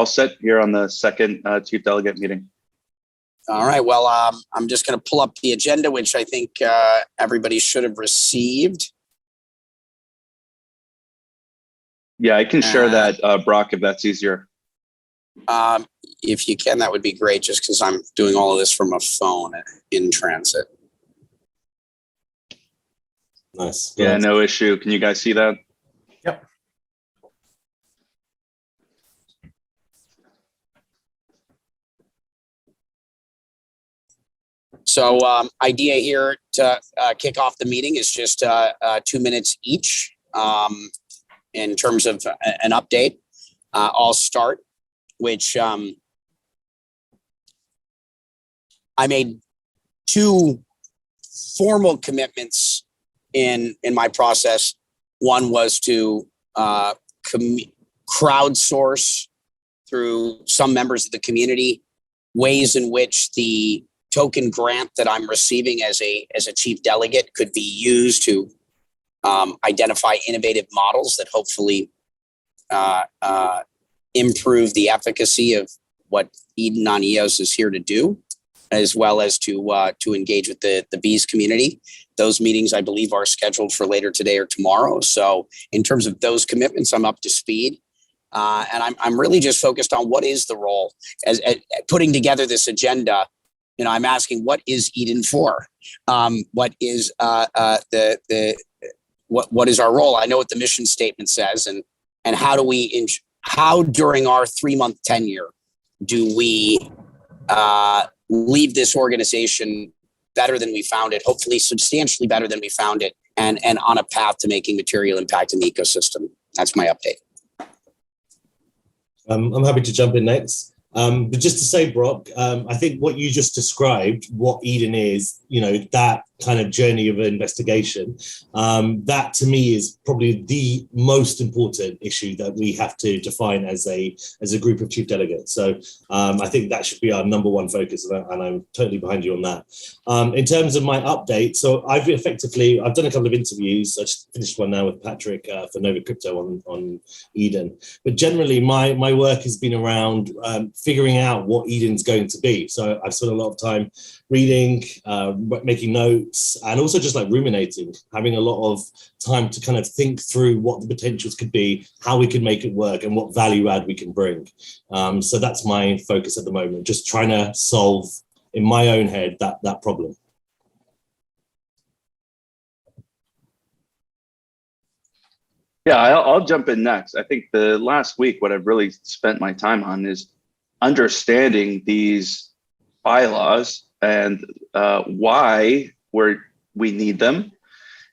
set here on the second chief delegate meeting. All right. Well, I'm just going to pull up the agenda, which I think everybody should have received. Yeah, I can share that, Brock, if that's easier. If you can, that would be great, just because I'm doing all of this from a phone in transit. Nice. Yeah, no issue. Can you guys see that? Yep. So idea here to kick off the meeting is just 2 minutes each in terms of an update. I'll start, which I made 2 formal commitments in my process. One was to crowdsource through some members of the community ways in which the token grant that I'm receiving as a chief delegate could be used to identify innovative models that hopefully improve the efficacy of what Eden on EOS is here to do, as well as to engage with the bees community. Those meetings, I believe, are scheduled for later today or tomorrow. So in terms of those commitments, I'm up to speed. And I'm really just focused on what is the role as putting together this agenda. You know, I'm asking, what is Eden for? What is what is our role? I know what the mission statement says, and how do we how during our 3-month tenure do we leave this organization better than we found it, hopefully substantially better than we found it, and on a path to making material impact in the ecosystem. That's my update. I'm happy to jump in next. But just to say, Brock, I think what you just described, what Eden is, you know, that kind of journey of investigation, that to me is probably the most important issue that we have to define as a group of chief delegates. So I think that should be our #1 focus, and I'm totally behind you on that. In terms of my update, so I've done a couple of interviews. I just finished one now with Patrick for Nova Crypto on Eden. But generally, my work has been around figuring out what Eden's going to be. So I've spent a lot of time reading, making notes, and also just like ruminating, having a lot of time to kind of think through what the potentials could be, how we can make it work, and what value add we can bring. So that's my focus at the moment, just trying to solve in my own head that problem. Yeah, I'll jump in next. I think the last week, what I've really spent my time on is understanding these bylaws and why we need them,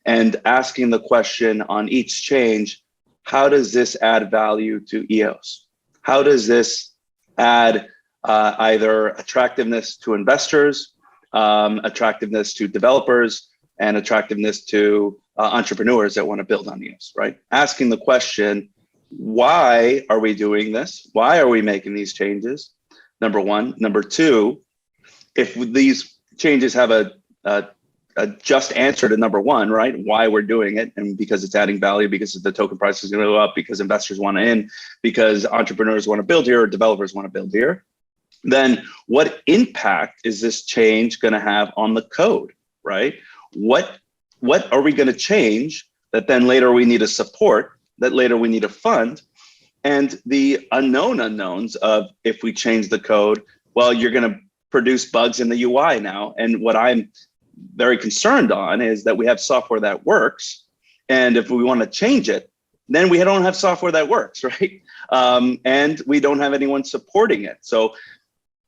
and asking the question on each change, how does this add value to EOS? How does this add either attractiveness to investors, attractiveness to developers, and attractiveness to entrepreneurs that want to build on EOS, right? Asking the question, why are we doing this? Why are we making these changes? #1. #2, if these changes have a just answer to #1, right? Why we're doing it, and because it's adding value, because the token price is going to go up, because investors want to in, because entrepreneurs want to build here, or developers want to build here, then what impact is this change going to have on the code, right? What are we going to change that then later we need to support, that later we need to fund? And the unknown unknowns of, if we change the code, well, you're going to produce bugs in the UI now. And what I'm very concerned on is that we have software that works, and if we want to change it, then we don't have software that works, right? And we don't have anyone supporting it. So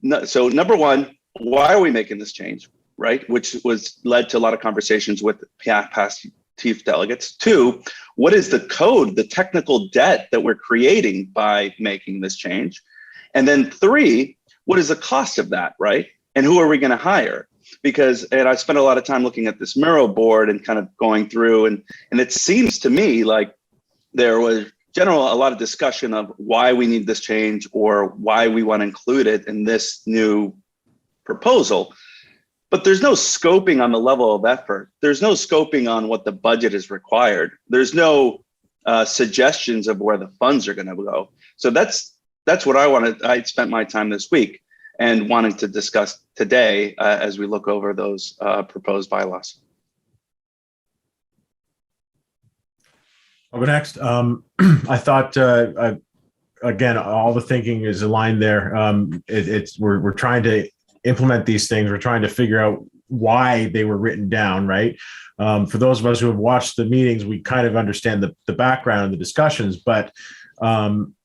#1, why are we making this change, right? Which led to a lot of conversations with past chief delegates. 2, what is the code, the technical debt that we're creating by making this change? And then 3, what is the cost of that, right? And who are we going to hire? And I spent a lot of time looking at this Miro board and kind of going through, and it seems to me like there was a lot of discussion of why we need this change, or why we want to include it in this new proposal. But there's no scoping on the level of effort. There's no scoping on what the budget is required. There's no suggestions of where the funds are going to go. So that's that's what I spent my time this week and wanting to discuss today as we look over those proposed bylaws. I'll go next. I thought, again, all the thinking is aligned there. We're trying to implement these things. We're trying to figure out why they were written down, right? For those of us who have watched the meetings, we kind of understand the background and the discussions, but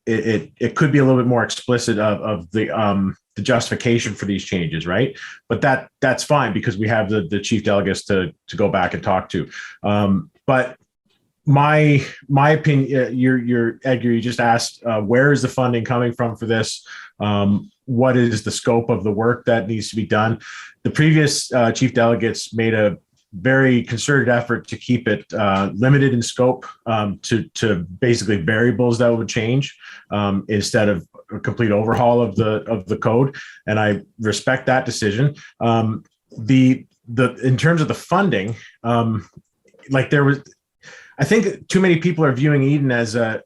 it could be a little bit more explicit of the justification for these changes, right? But that's fine because we have the chief delegates to go back and talk to. But my opinion, you're Edgar, you just asked where is the funding coming from for this? What is the scope of the work that needs to be done? The previous chief delegates made a very concerted effort to keep it limited in scope to basically variables that would change instead of a complete overhaul of the code, and I respect that decision. In terms of the funding, I think too many people are viewing Eden as a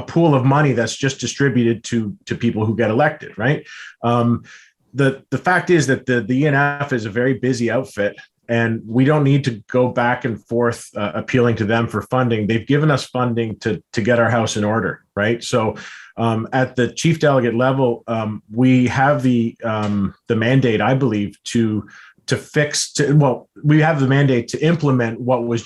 pool of money that's just distributed to people who get elected, right? The fact is that the ENF is a very busy outfit, and we don't need to go back and forth appealing to them for funding. They've given us funding to get our house in order, right? So at the chief delegate level, we have the mandate, I believe, we have the mandate to implement what we're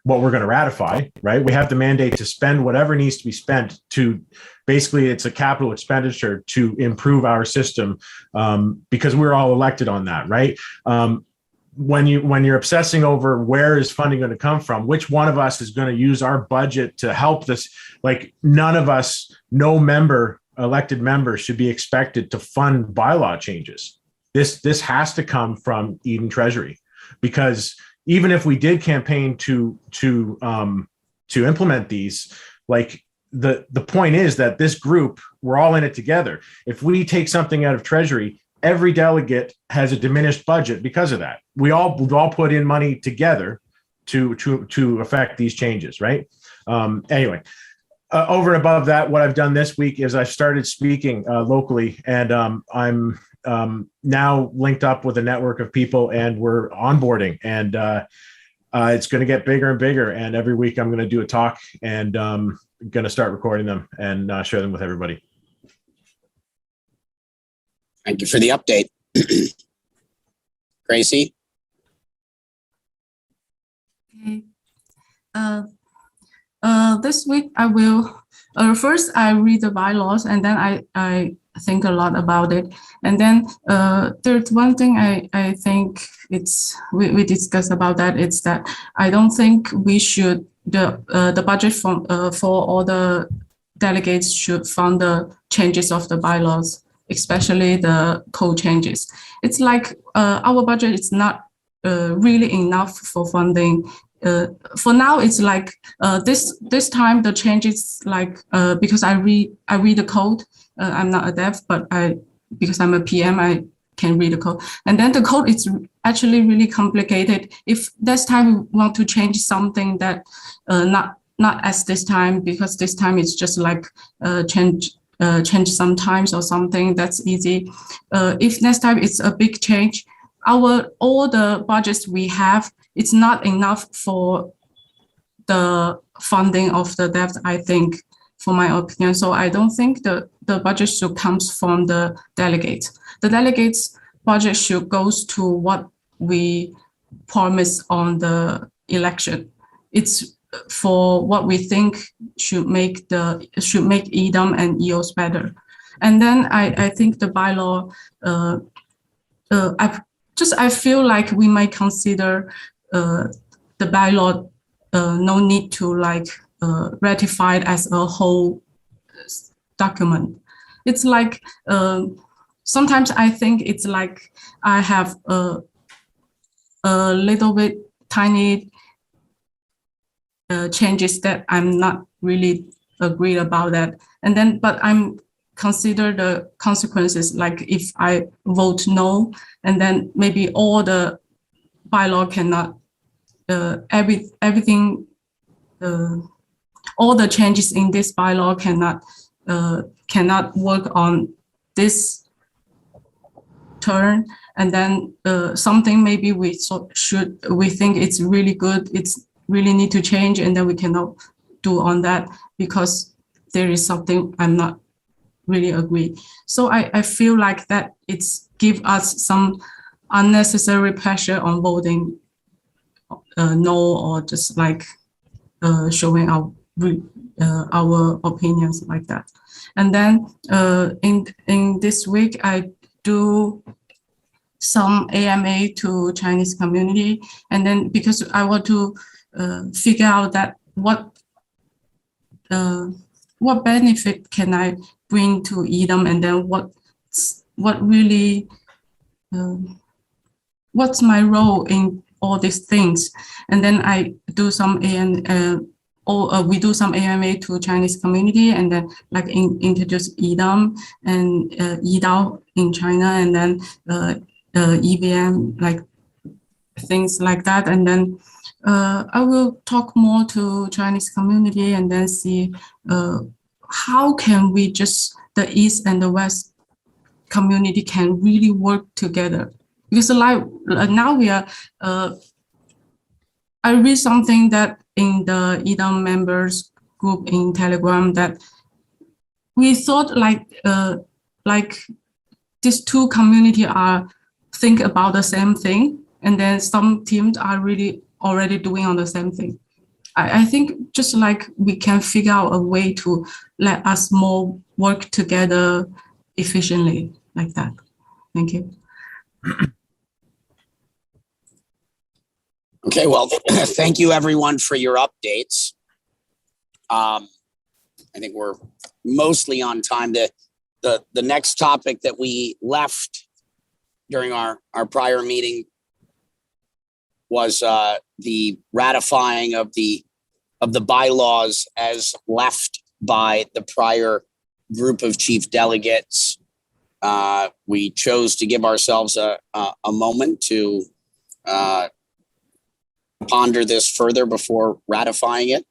going to ratify, right? We have the mandate to spend whatever needs to be spent to basically, it's a capital expenditure to improve our system because we're all elected on that, right? When you're obsessing over where is funding going to come from, which one of us is going to use our budget to help this, like none of us, no elected member should be expected to fund bylaw changes. This has to come from Eden Treasury, because even if we did campaign to implement these, like the point is that this group, we're all in it together. If we take something out of Treasury, every delegate has a diminished budget because of that. We've all put in money together to affect these changes, right? Anyway. Over and above that, what I've done this week is I've started speaking locally, and I'm now linked up with a network of people, and we're onboarding, and it's going to get bigger and bigger. And every week I'm going to do a talk, and going to start recording them and share them with everybody. Thank you for the update. Gracie? Okay. This week I will first I read the bylaws, and then I think a lot about it, and then there's one thing I think we discussed about that. It's that I don't think we should the budget for all the delegates should fund the changes of the bylaws, especially the code changes. It's like our budget is not really enough for funding. For now, it's like this time the changes like because I read the code. I'm not a dev, but because I'm a PM, I can read the code. And then the code is actually really complicated. If this time we want to change something that not as this time, because this time it's just like change sometimes or something that's easy. If next time it's a big change, all the budgets we have, it's not enough for the funding of the debt, I think, for my opinion. So I don't think the budget should come from the delegates. The delegates' budget should go to what we promise on the election. It's for what we think should make EDM and EOS better. And then I think the bylaw, I feel like we might consider the bylaw no need to ratify it as a whole document. It's like sometimes I think it's like I have a little bit tiny changes that I'm not really agreed about that, and then but I'm consider the consequences. Like if I vote no, and then maybe all the bylaw cannot everything all the changes in this bylaw cannot cannot work on this turn, and then something maybe we think it's really good, it's really need to change, and then we cannot do on that because there is something I'm not really agree. So I feel like that it's give us some unnecessary pressure on voting no, or just like showing our opinions like that. And then in this week, I do some AMA to Chinese community, and then because I want to figure out that what benefit can I bring to EDM, and then what really what's my role in all these things. And then I do some we do some AMA to Chinese community, and then like introduce EDM and EDAO in China, and then EVM, like things like that. And then I will talk more to Chinese community, and then see how can we just the East and the West community can really work together. Because like now we are, I read something that in the EDAM members group in Telegram that we thought like these two community are think about the same thing, and then some teams are really already doing on the same thing. I think just like we can figure out a way to let us more work together efficiently like that. Thank you. Okay, well, thank you everyone for your updates. I think we're mostly on time. The next topic that we left during our prior meeting was the ratifying of the bylaws as left by the prior group of chief delegates. We chose to give ourselves a moment to ponder this further before ratifying it,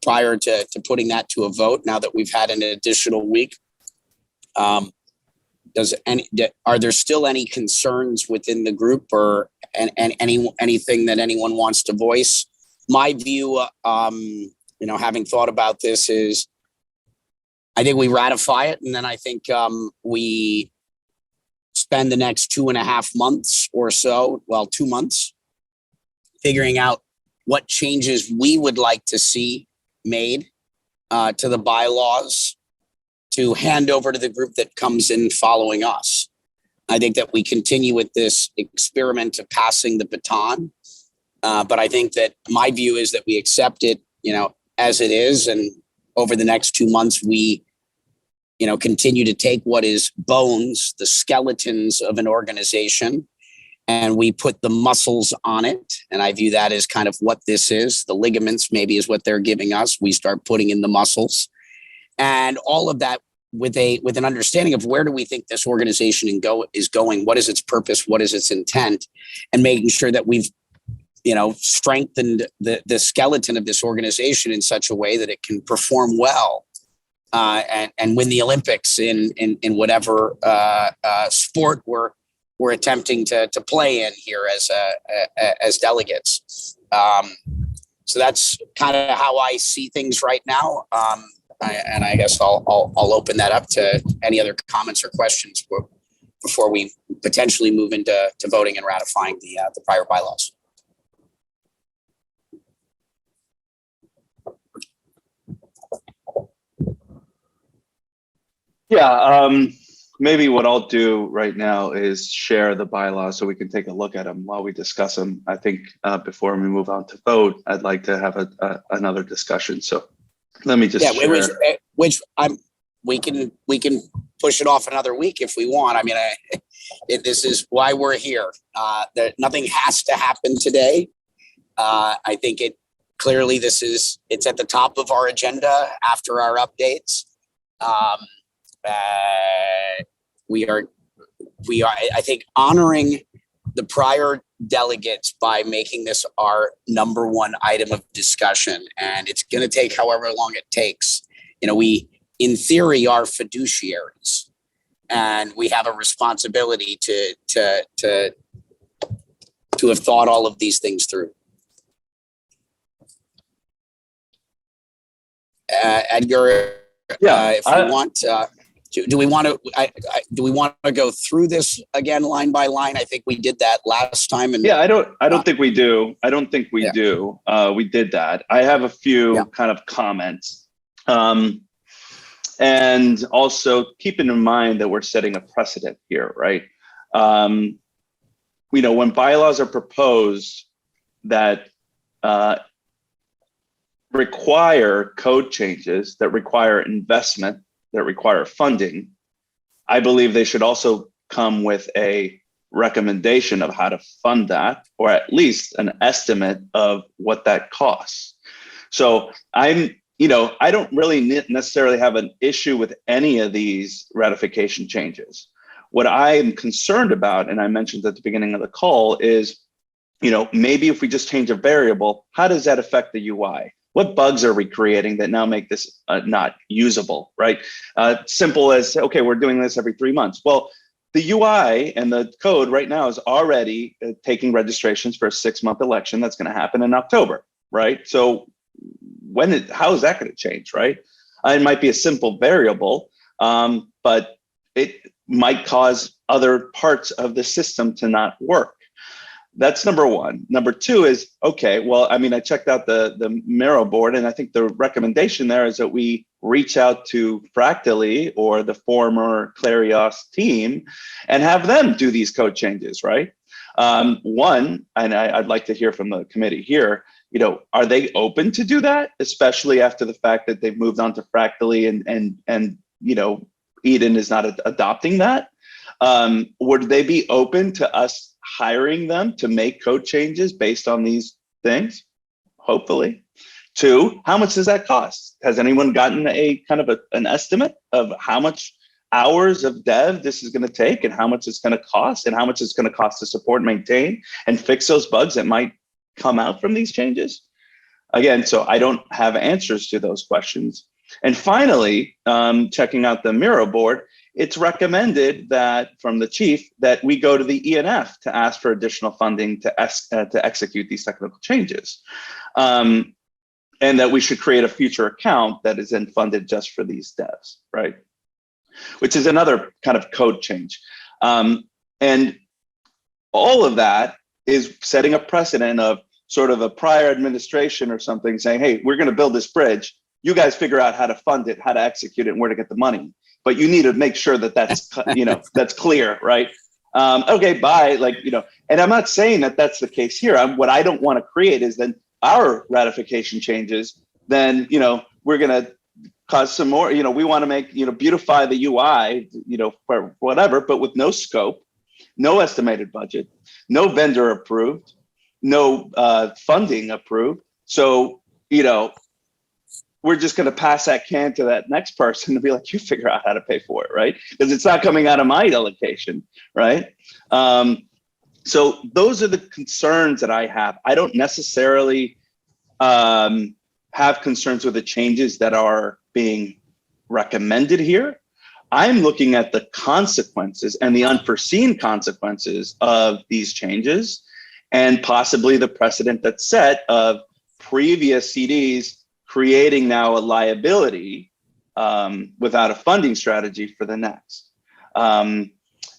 prior to putting that to a vote. Now that we've had an additional week, are there still any concerns within the group, or anything that anyone wants to voice? My view, having thought about this, is I think we ratify it, and then I think we spend the next 2.5 months or so, 2 months, figuring out what changes we would like to see made to the bylaws to hand over to the group that comes in following us. I think that we continue with this experiment of passing the baton. But I think that my view is that we accept it, as it is. And over the next 2 months, we, continue to take what is bones, the skeletons of an organization, and we put the muscles on it. And I view that as kind of what this is. The ligaments maybe is what they're giving us. We start putting in the muscles, and all of that with an understanding of where do we think this organization is going? What is its purpose? What is its intent? And making sure that we've, strengthened the skeleton of this organization in such a way that it can perform well and win the Olympics in whatever sport we're attempting to play in here as delegates. So that's kind of how I see things right now. And I guess I'll open that up to any other comments or questions before we potentially move into voting and ratifying the prior bylaws. Yeah, maybe what I'll do right now is share the bylaws so we can take a look at them while we discuss them. I think before we move on to vote, I'd like to have another discussion. So let me just share. We can push it off another week if we want. I mean, this is why we're here. Nothing has to happen today. I think clearly it's at the top of our agenda after our updates. We are, I think, honoring the prior delegates by making this our #1 item of discussion, and it's going to take however long it takes. in theory, are fiduciaries, and we have a responsibility to have thought all of these things through. Edgar, if you want, do we want to go through this again line by line? I think we did that last time. And yeah, I don't think we do. I don't think we do. We did that. I have a few kind of comments. And also keeping in mind that we're setting a precedent here, right? When bylaws are proposed that require code changes, that require investment, that require funding, I believe they should also come with a recommendation of how to fund that, or at least an estimate of what that costs. So I don't really necessarily have an issue with any of these ratification changes. What I am concerned about, and I mentioned at the beginning of the call, is, maybe if we just change a variable, how does that affect the UI? What bugs are we creating that now make this not usable, right? Simple as, okay, we're doing this every 3 months. Well, the UI and the code right now is already taking registrations for a 6-month election that's going to happen in October, right? So how is that going to change, right? It might be a simple variable, but it might cause other parts of the system to not work. That's number one. Number two is, okay, well, I checked out the Miro board, and I think the recommendation there is that we reach out to Fractally or the former Clarios team and have them do these code changes, right? One, and I'd like to hear from the committee here, are they open to do that, especially after the fact that they've moved on to Fractally and Eden is not adopting that? Would they be open to us hiring them to make code changes based on these things? Hopefully. Two, how much does that cost? Has anyone gotten a kind of an estimate of how much hours of dev this is going to take, and how much it's going to cost, and how much it's going to cost to support, maintain, and fix those bugs that might come out from these changes? Again, so I don't have answers to those questions. And finally, checking out the Miro board, it's recommended that from the chief that we go to the ENF to ask for additional funding to execute these technical changes. And that we should create a future account that is then funded just for these devs, right? Which is another kind of code change. And all of that is setting a precedent of sort of a prior administration or something saying, hey, we're going to build this bridge. You guys figure out how to fund it, how to execute it, and where to get the money. But you need to make sure that that's, that's clear, right? Okay, bye, and I'm not saying that that's the case here. What I don't want to create is then our ratification changes, then, we're going to cause some more, we want to make, beautify the UI, for whatever, but with no scope, no estimated budget, no vendor approved, no funding approved. So, we're just going to pass that can to that next person and be like, you figure out how to pay for it, right? Because it's not coming out of my allocation, right? So those are the concerns that I have. I don't necessarily have concerns with the changes that are being recommended here. I'm looking at the consequences and the unforeseen consequences of these changes, and possibly the precedent that's set of previous CDs creating now a liability without a funding strategy for the next.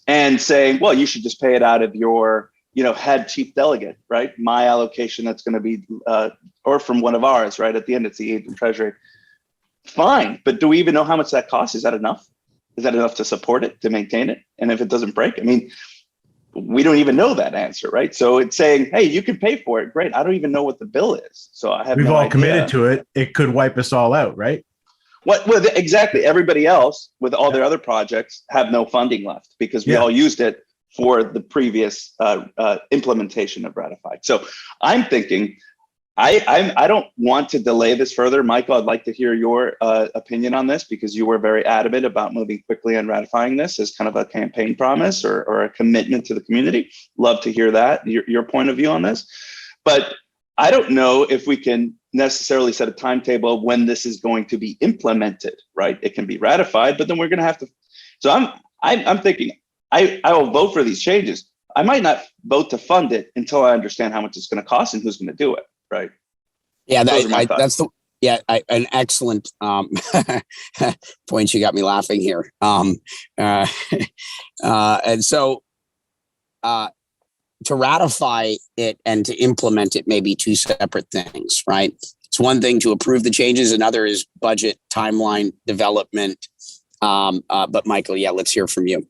And saying, well, you should just pay it out of your head chief delegate, right? My allocation that's going to be, or from one of ours, right? At the end, it's the agent treasury. Fine, but do we even know how much that costs? Is that enough? Is that enough to support it, to maintain it? And if it doesn't break, we don't even know that answer, right? So it's saying, hey, you can pay for it. Great. I don't even know what the bill is. So I have We've no all idea. committed to it. It could wipe us all out, right? Well, exactly. Everybody else with all their other projects have no funding left because we all used it for the previous implementation of Ratified. So I'm thinking, I don't want to delay this further. Michael, I'd like to hear your opinion on this, because you were very adamant about moving quickly and ratifying this as kind of a campaign promise or a commitment to the community. Love to hear that, your point of view on this. But I don't know if we can necessarily set a timetable of when this is going to be implemented, right? It can be ratified, but then we're going to have to. So I'm thinking I will vote for these changes. I might not vote to fund it until I understand how much it's going to cost and who's going to do it, right? Yeah, Those are my thoughts. that's the an excellent point. You got me laughing here. And so to ratify it and to implement it may be two separate things, right? It's one thing to approve the changes, another is budget, timeline, development. But Michael, yeah, let's hear from you.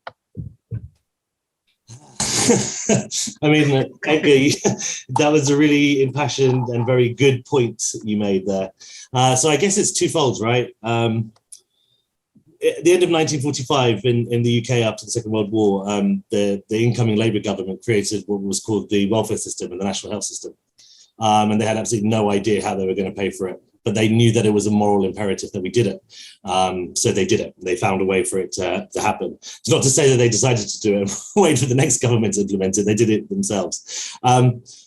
I mean, Edgar, that was a really impassioned and very good point you made there. So I guess it's twofold, right? At the end of 1945 in the UK after the Second World War, the incoming Labour government created what was called the welfare system and the national health system. And they had absolutely no idea how they were going to pay for it. But they knew that it was a moral imperative that we did it. So they did it. They found a way for it to happen. It's not to say that they decided to do it, wait for the next government to implement it. They did it themselves.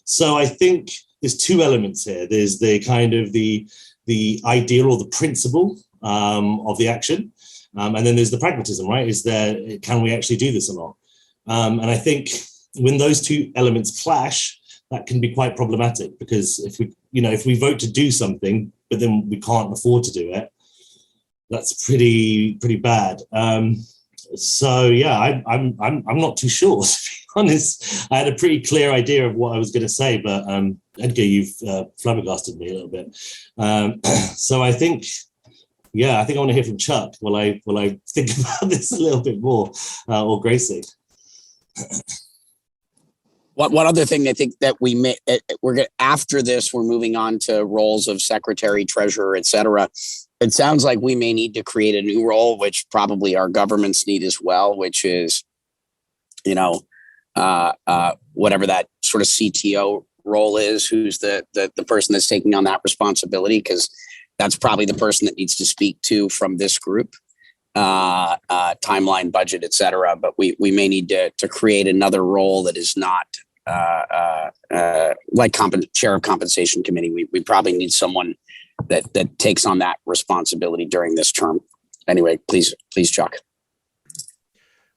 So I think there's two elements here. There's the kind of the ideal or the principle of the action. And then there's the pragmatism, right? Can we actually do this or not? And I think when those two elements clash, that can be quite problematic, because if we vote to do something, but then we can't afford to do it, that's pretty bad. So yeah, I'm not too sure, to be honest. I had a pretty clear idea of what I was going to say, but Edgar, you've flabbergasted me a little bit. So I think I want to hear from Chuck while I think about this a little bit more, or Gracie. One other thing I think that after this, we're moving on to roles of secretary, treasurer, et cetera. It sounds like we may need to create a new role, which probably our governments need as well, which is, whatever that sort of CTO role is, who's the person that's taking on that responsibility, because that's probably the person that needs to speak to from this group. Timeline, budget, et cetera. But we may need to create another role that is not like chair of compensation committee. We probably need someone that takes on that responsibility during this term. Anyway, please, Chuck.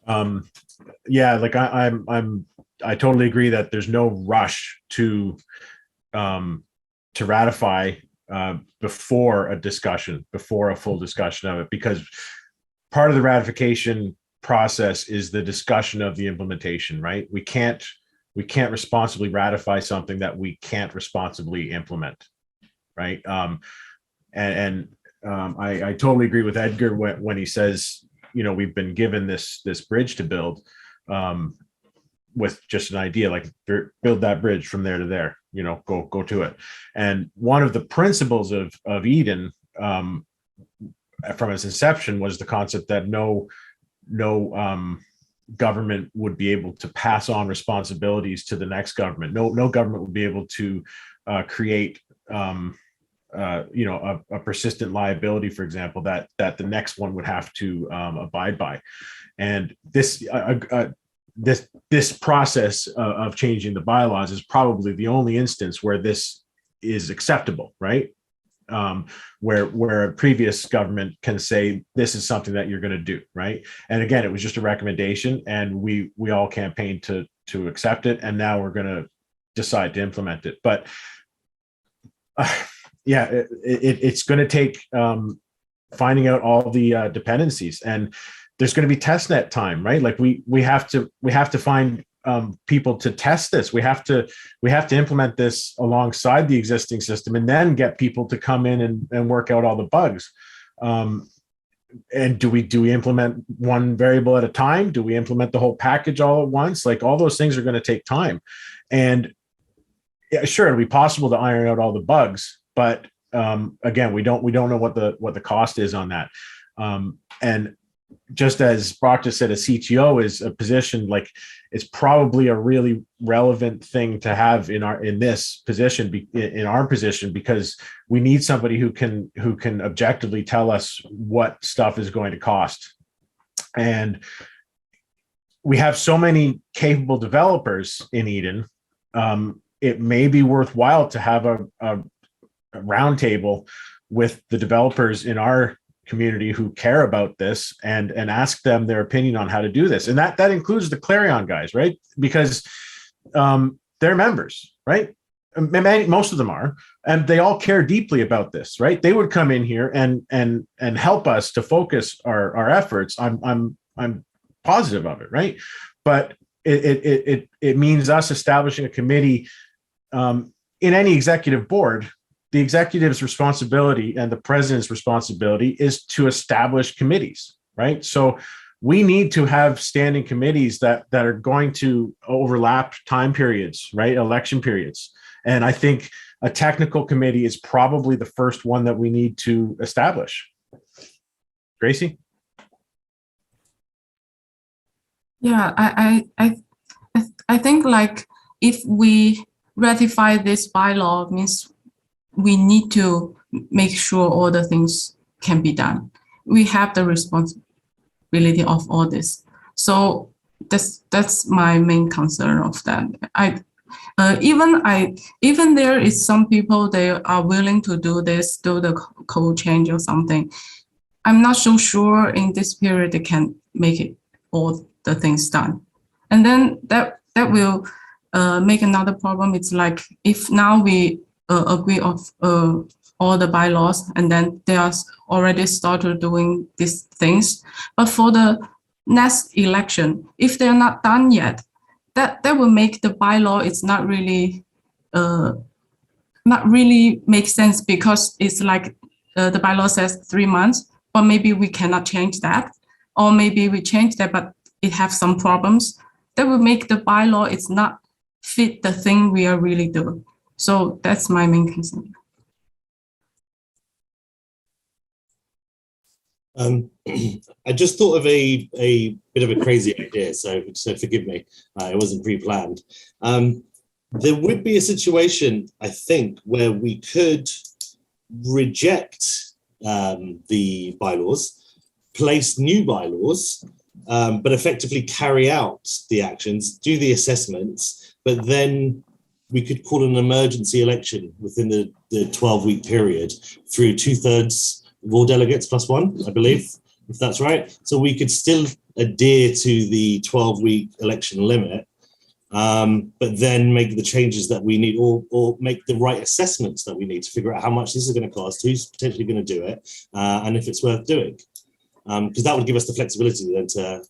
Yeah, like I totally agree that there's no rush to ratify before a full discussion of it, because part of the ratification process is the discussion of the implementation, right? We can't responsibly ratify something that we can't responsibly implement, right? I totally agree with Edgar when he says, we've been given this bridge to build with just an idea, like build that bridge from there to there, go to it. And one of the principles of Eden from its inception was the concept that no government would be able to pass on responsibilities to the next government. No government would be able to create a persistent liability, for example, that the next one would have to abide by. And this process of changing the bylaws is probably the only instance where this is acceptable, right? Where a previous government can say this is something that you're going to do, right? And again, it was just a recommendation, and we all campaigned to accept it, and now we're going to decide to implement it. But it's going to take finding out all the dependencies, and there's going to be test net time, right? Like we have to find people to test this. We have to implement this alongside the existing system, and then get people to come in and work out all the bugs. And do we implement one variable at a time? Do we implement the whole package all at once? Like, all those things are going to take time. And yeah, sure, it'll be possible to iron out all the bugs, but again, we don't know what the cost is on that. And just as Brock just said, a CTO is a position, like, it's probably a really relevant thing to have in our position, because we need somebody who can objectively tell us what stuff is going to cost. And we have so many capable developers in Eden. It may be worthwhile to have roundtable with the developers in our community who care about this and ask them their opinion on how to do this. And that includes the Clarion guys, right? Because they're members, right? Most of them are, and they all care deeply about this, right? They would come in here and help us to focus our efforts. I'm positive of it, right? But it means us establishing a committee in any executive board. The executive's responsibility and the president's responsibility is to establish committees, right? So we need to have standing committees that are going to overlap time periods, right? Election periods. And I think a technical committee is probably the first one that we need to establish. Gracie? Yeah, I think like if we ratify this bylaw means we need to make sure all the things can be done. We have the responsibility of all this. So that's my main concern of that. Even there is some people, they are willing to do this, do the code change or something. I'm not so sure in this period they can make it all the things done. And then that will make another problem. It's like if now we agree of all the bylaws and then they are already started doing these things, but for the next election, if they're not done yet, that will make the bylaw, it's not really make sense, because it's like the bylaw says 3 months, but maybe we cannot change that, or maybe we change that but it have some problems. That will make the bylaw, it's not fit the thing we are really doing. So that's my main concern. I just thought of a bit of a crazy idea, so forgive me. It wasn't pre-planned. There would be a situation, I think, where we could reject the bylaws, place new bylaws, but effectively carry out the actions, do the assessments, but then we could call an emergency election within the 12-week period through 2/3 of all delegates plus one, I believe, if that's right. So we could still adhere to the 12-week election limit, but then make the changes that we need, or make the right assessments that we need to figure out how much this is going to cost, who's potentially going to do it, and if it's worth doing. Because that would give us the flexibility then to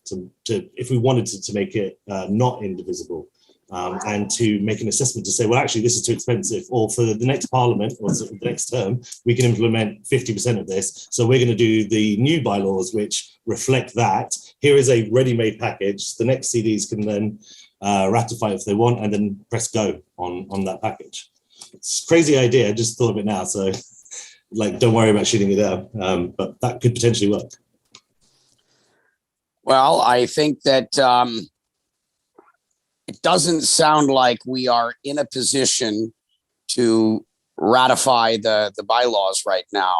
if we wanted to make it not indivisible, and to make an assessment to say, well, actually, this is too expensive, or for the next parliament or the next term, we can implement 50% of this. So we're going to do the new bylaws, which reflect that. Here is a ready-made package. The next CDs can then ratify if they want, and then press go on that package. It's a crazy idea. I just thought of it now. So like, don't worry about shooting it down, but that could potentially work. Well, I think that it doesn't sound like we are in a position to ratify the bylaws right now.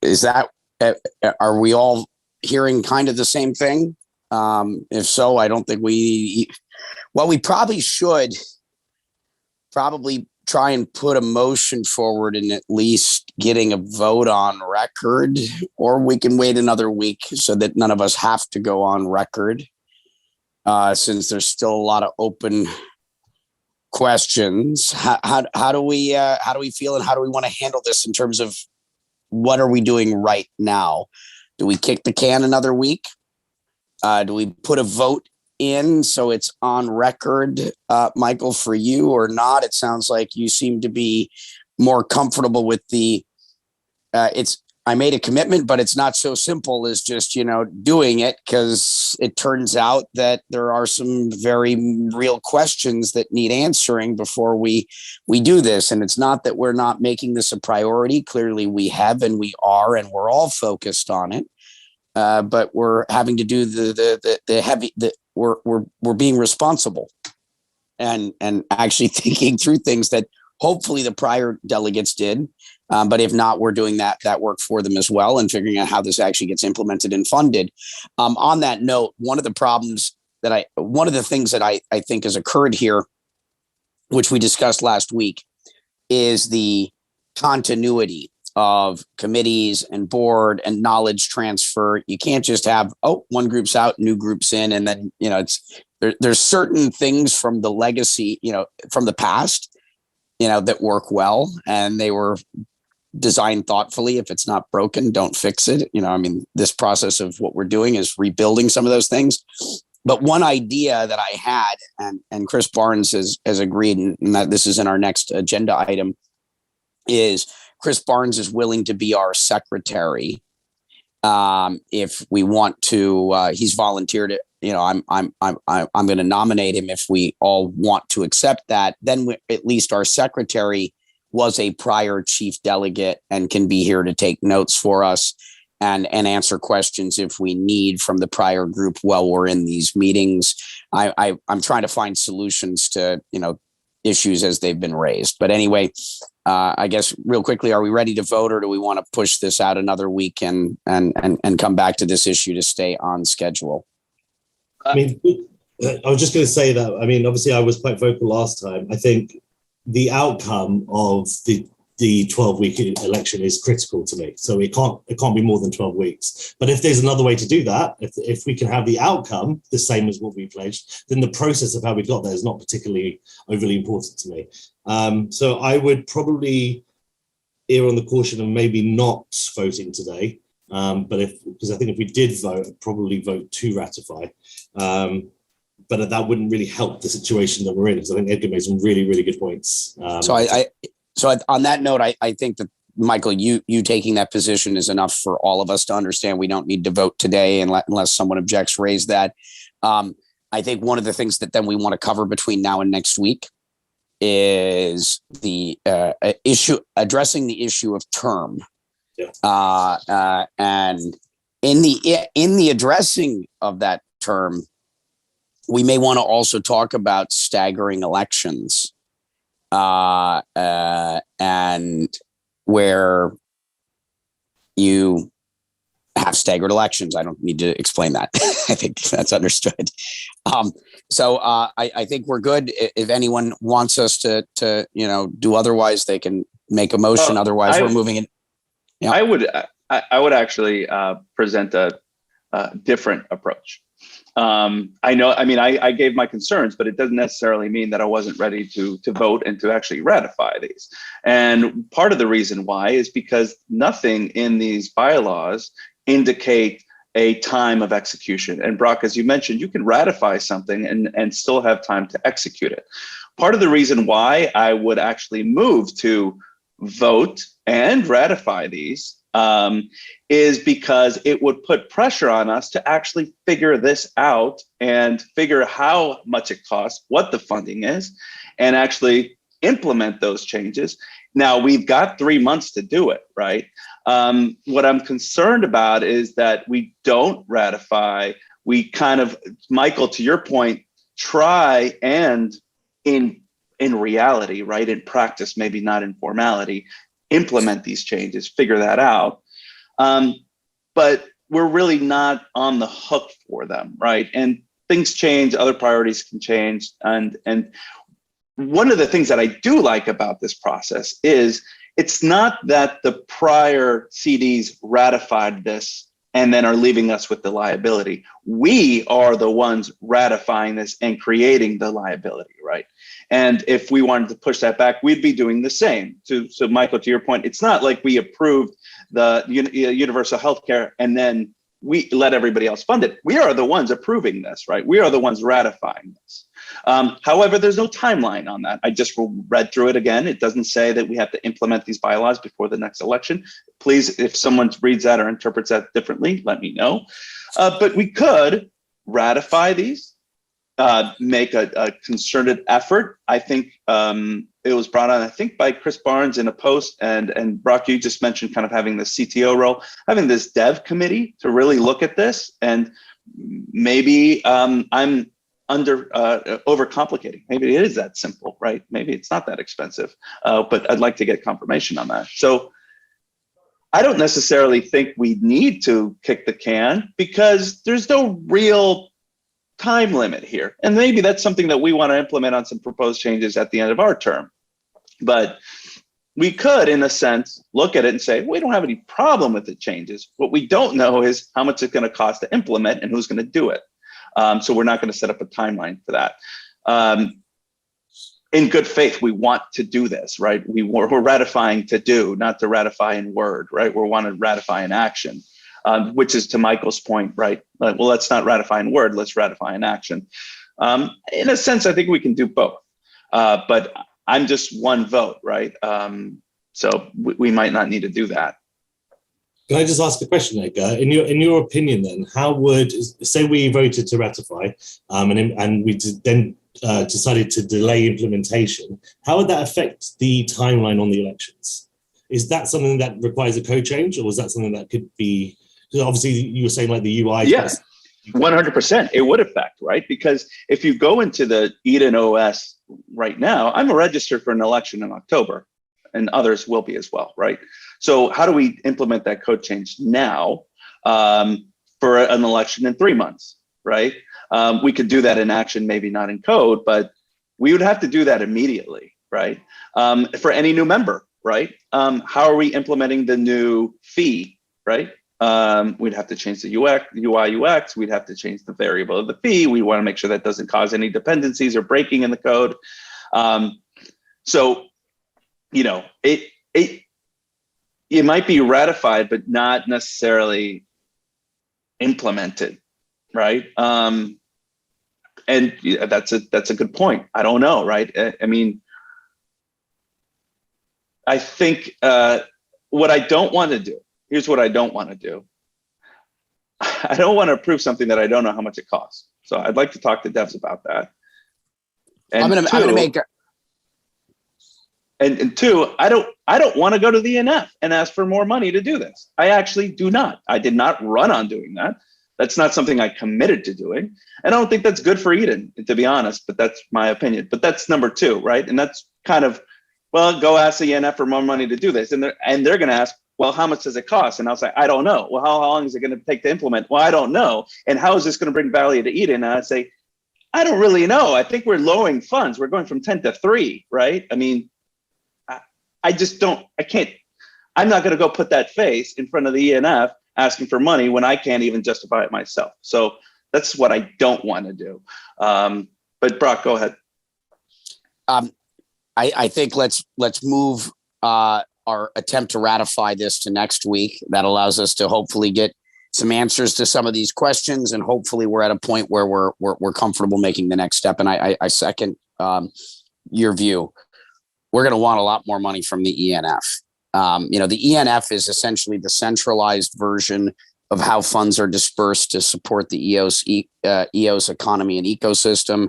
Is that, are we all hearing kind of the same thing? If so, I don't think we probably should try and put a motion forward and at least getting a vote on record, or we can wait another week so that none of us have to go on record, since there's still a lot of open questions. How do we feel, and how do we want to handle this in terms of what are we doing right now? Do we kick the can another week? Do we put a vote in so it's on record, Michael, for you, or not? It sounds like you seem to be more comfortable with the I made a commitment, but it's not so simple as just, doing it, because it turns out that there are some very real questions that need answering before we do this. And it's not that we're not making this a priority. Clearly we have, and we are, and we're all focused on it. But we're having to do the heavy, we're being responsible and actually thinking through things that hopefully the prior delegates did. But if not, we're doing that work for them as well, and figuring out how this actually gets implemented and funded. On that note, one of the things that I think has occurred here which we discussed last week, is the continuity of committees and board and knowledge transfer. You can't just have, oh, one group's out, new group's in, and then, there's certain things from the legacy, from the past, that work well, and they were designed thoughtfully. If it's not broken, don't fix it. This process of what we're doing is rebuilding some of those things. But one idea that I had, and Chris Barnes has agreed, and that this is in our next agenda item, is Chris Barnes is willing to be our secretary. If we want to, he's volunteered it. I'm going to nominate him if we all want to accept that. Then at least our secretary was a prior chief delegate and can be here to take notes for us and answer questions if we need from the prior group while we're in these meetings. I'm trying to find solutions to, issues as they've been raised. But anyway, I guess real quickly, are we ready to vote, or do we want to push this out another week and come back to this issue to stay on schedule? I was just going to say that, obviously I was quite vocal last time. I think the outcome of the 12-week election is critical to me. So it can't be more than 12 weeks. But if there's another way to do that, if we can have the outcome the same as what we pledged, then the process of how we got there is not particularly overly important to me. So I would probably err on the caution of maybe not voting today. Because I think if we did vote, I'd probably vote to ratify. But that wouldn't really help the situation that we're in, because I think Edgar made some really, really good points. So on that note, I think that, Michael, you taking that position is enough for all of us to understand we don't need to vote today unless someone objects, raise that. I think one of the things that then we want to cover between now and next week is the addressing the issue of term. Yeah. And in the addressing of that term, we may want to also talk about staggering elections, and where you have staggered elections. I don't need to explain that. I think that's understood. So I think we're good. If anyone wants us to do otherwise, they can make a motion. Otherwise, we're moving in. Yeah. I would actually present a different approach. I gave my concerns, but it doesn't necessarily mean that I wasn't ready to vote and to actually ratify these. And part of the reason why is because nothing in these bylaws indicate a time of execution. And Brock, as you mentioned, you can ratify something and still have time to execute it. Part of the reason why I would actually move to vote and ratify these is because it would put pressure on us to actually figure this out and figure how much it costs, what the funding is, and actually implement those changes. Now, we've got 3 months to do it, right? What I'm concerned about is that we don't ratify. We kind of, Michael, to your point, try and in reality, right, in practice, maybe not in formality, implement these changes, figure that out. But we're really not on the hook for them, right? And things change, other priorities can change. And one of the things that I do like about this process is it's not that the prior CDs ratified this and then are leaving us with the liability. We are the ones ratifying this and creating the liability, right? And if we wanted to push that back, we'd be doing the same. So Michael, to your point, it's not like we approved the universal health care and then we let everybody else fund it. We are the ones approving this, right? We are the ones ratifying this. However, there's no timeline on that. I just read through it again. It doesn't say that we have to implement these bylaws before the next election. Please, if someone reads that or interprets that differently, let me know. But we could ratify these, make a concerted effort. I think it was brought on, I think, by Chris Barnes in a post, and Brock, you just mentioned kind of having the CTO role, having this dev committee to really look at this. And maybe I'm overcomplicating. Maybe it is that simple, right? Maybe it's not that expensive, but I'd like to get confirmation on that. So I don't necessarily think we need to kick the can because there's no real time limit here. And maybe that's something that we want to implement on some proposed changes at the end of our term. But we could, in a sense, look at it and say, we don't have any problem with the changes. What we don't know is how much it's going to cost to implement and who's going to do it. So we're not going to set up a timeline for that. In good faith, we want to do this, right? We're ratifying to do, not to ratify in word, right? We want to ratify in action, which is to Michael's point, right? Well, let's not ratify in word, let's ratify in action. In a sense, I think we can do both, but I'm just one vote, right? So we might not need to do that. Can I just ask a question, Edgar? In your opinion, then, how would, say we voted to ratify, and we then decided to delay implementation, how would that affect the timeline on the elections? Is that something that requires a code change, or was that something that could be? Because obviously, you were saying like the UI. Yes, 100%. It would affect, right? Because if you go into the Eden OS right now, I'm registered for an election in October, and others will be as well, right? So how do we implement that code change now for an election in 3 months, right? We could do that in action, maybe not in code, but we would have to do that immediately, right? For any new member, right? How are we implementing the new fee, right? We'd have to change the UI UX. We'd have to change the variable of the fee. We want to make sure that doesn't cause any dependencies or breaking in the code. So, you know, it might be ratified, but not necessarily implemented, right? And that's a good point. I don't know, right? I mean, I think what I don't want to do, here's what I don't want to do. I don't want to approve something that I don't know how much it costs. So I'd like to talk to devs about that. And I'm gonna make and two, I don't want to go to the ENF and ask for more money to do this. I actually do not. I did not run on doing that. That's not something I committed to doing. And I don't think that's good for Eden, to be honest, but that's my opinion. But that's number two, right? And that's kind of, well, go ask the ENF for more money to do this. And they're going to ask, well, how much does it cost? And I'll say, I don't know. Well, how long is it going to take to implement? Well, I don't know. And how is this going to bring value to Eden? And I'd say, I don't really know. I think we're lowering funds. We're going from 10 to 3, right? I mean, I just don't, I'm not going to go put that face in front of the ENF asking for money when I can't even justify it myself. So that's what I don't want to do. But Brock, go ahead. I think let's move our attempt to ratify this to next week. That allows us to hopefully get some answers to some of these questions, and hopefully we're at a point where we're comfortable making the next step. And I second your view. We're going to want a lot more money from the ENF. The ENF is essentially the centralized version of how funds are dispersed to support the EOS economy and ecosystem.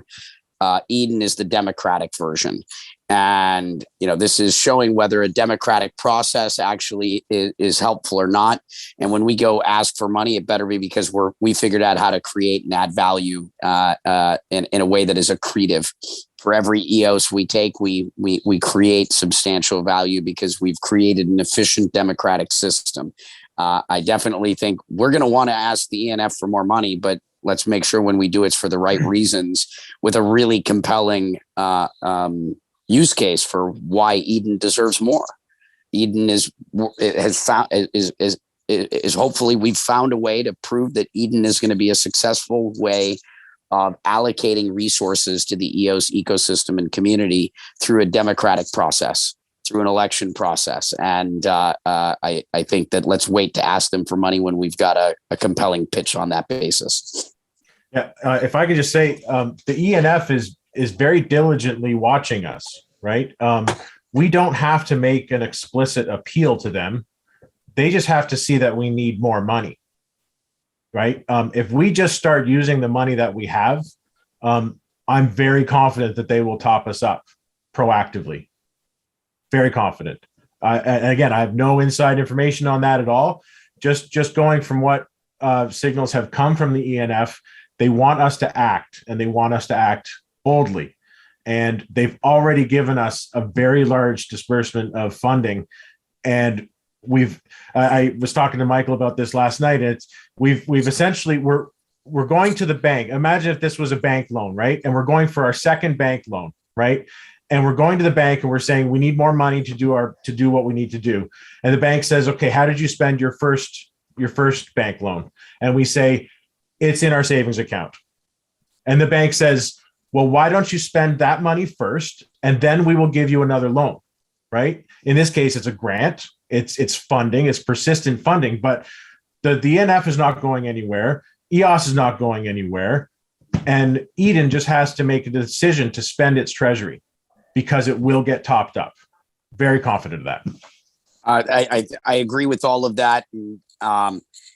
Eden is the democratic version. And, this is showing whether a democratic process actually is helpful or not. And when we go ask for money, it better be because we figured out how to create and add value in a way that is accretive. For every EOS we take, we create substantial value because we've created an efficient democratic system. I definitely think we're going to want to ask the ENF for more money, but let's make sure when we do it's for the right reasons, with a really compelling use case for why Eden deserves more. Eden is hopefully we've found a way to prove that Eden is going to be a successful way of allocating resources to the EOS ecosystem and community through a democratic process, through an election process. And I think that let's wait to ask them for money when we've got a compelling pitch on that basis. Yeah, if I could just say, the ENF is very diligently watching us, right? We don't have to make an explicit appeal to them. They just have to see that we need more money, right? If we just start using the money that we have, I'm very confident that they will top us up proactively. Very confident. And again, I have no inside information on that at all. Just going from what signals have come from the ENF, they want us to act, and they want us to act boldly. And they've already given us a very large disbursement of funding. And I was talking to Michael about this last night. We've essentially, we're going to the bank. Imagine if this was a bank loan, right? And we're going for our second bank loan, right? And we're going to the bank and we're saying we need more money to do what we need to do. And the bank says, okay, how did you spend your first bank loan? And we say, it's in our savings account. And the bank says, well, why don't you spend that money first, and then we will give you another loan, right? In this case, it's a grant. It's funding. It's persistent funding, but the ENF is not going anywhere. EOS is not going anywhere. And Eden just has to make a decision to spend its treasury because it will get topped up. Very confident of that. I agree with all of that. And,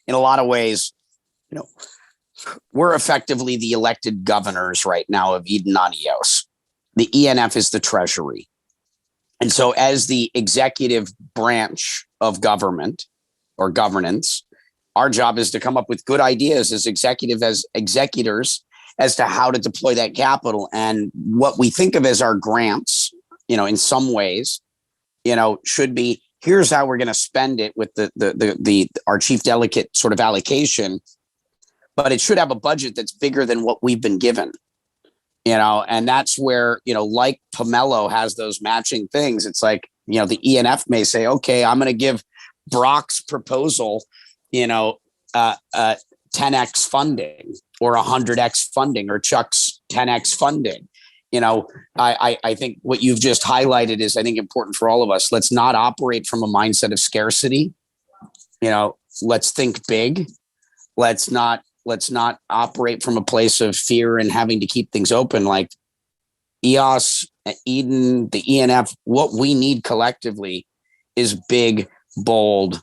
in a lot of ways, you know, we're effectively the elected governors right now of Eden on EOS. The ENF is the treasury. And so as the executive branch of government or governance, our job is to come up with good ideas as executors as to how to deploy that capital. And what we think of as our grants, you know, in some ways, you know, should be, here's how we're going to spend it with our chief delegate sort of allocation, but it should have a budget that's bigger than what we've been given, you know, and that's where, you know, like Pomelo has those matching things. It's like, you know, the ENF may say, okay, I'm going to give Brock's proposal, you know, 10x funding or 100x funding or Chuck's 10x funding. You know, I think what you've just highlighted is, I think, important for all of us. Let's not operate from a mindset of scarcity. You know, let's think big. Let's not operate from a place of fear and having to keep things open. Like EOS, Eden, the ENF, what we need collectively is big, bold,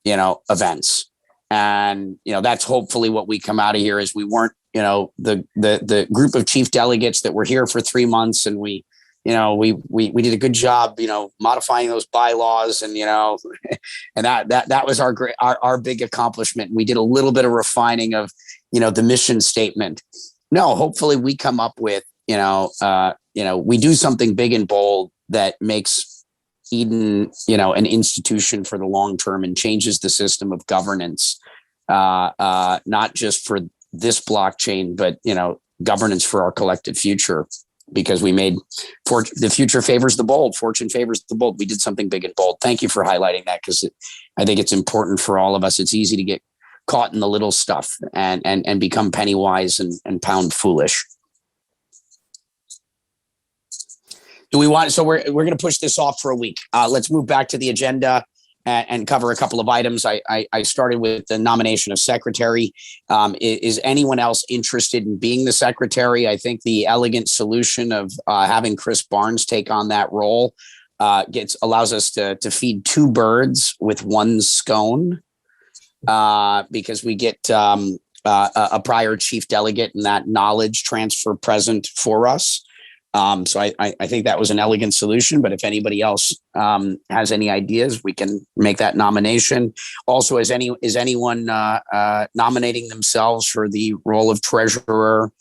you know, events. And, you know, that's hopefully what we come out of here is we weren't, you know, the group of chief delegates that were here for 3 months, and we did a good job, you know, modifying those bylaws, and, you know, and that was our big accomplishment. We did a little bit of refining of, you know, the mission statement. No, hopefully we come up with, you know, we do something big and bold that makes Eden, you know, an institution for the long term and changes the system of governance, not just for this blockchain, but, you know, governance for our collective future, because we made the future favors the bold, fortune favors the bold. We did something big and bold. Thank you for highlighting that, because I think it's important for all of us. It's easy to get caught in the little stuff and become penny wise and pound foolish. Do we want, so we're going to push this off for a week. Let's move back to the agenda and cover a couple of items. I started with the nomination of secretary. Is anyone else interested in being the secretary? I think the elegant solution of having Chris Barnes take on that role allows us to feed two birds with one scone, because we get a prior chief delegate and that knowledge transfer present for us. So I think that was an elegant solution, but if anybody else has any ideas, we can make that nomination. Also, is anyone nominating themselves for the role of treasurer,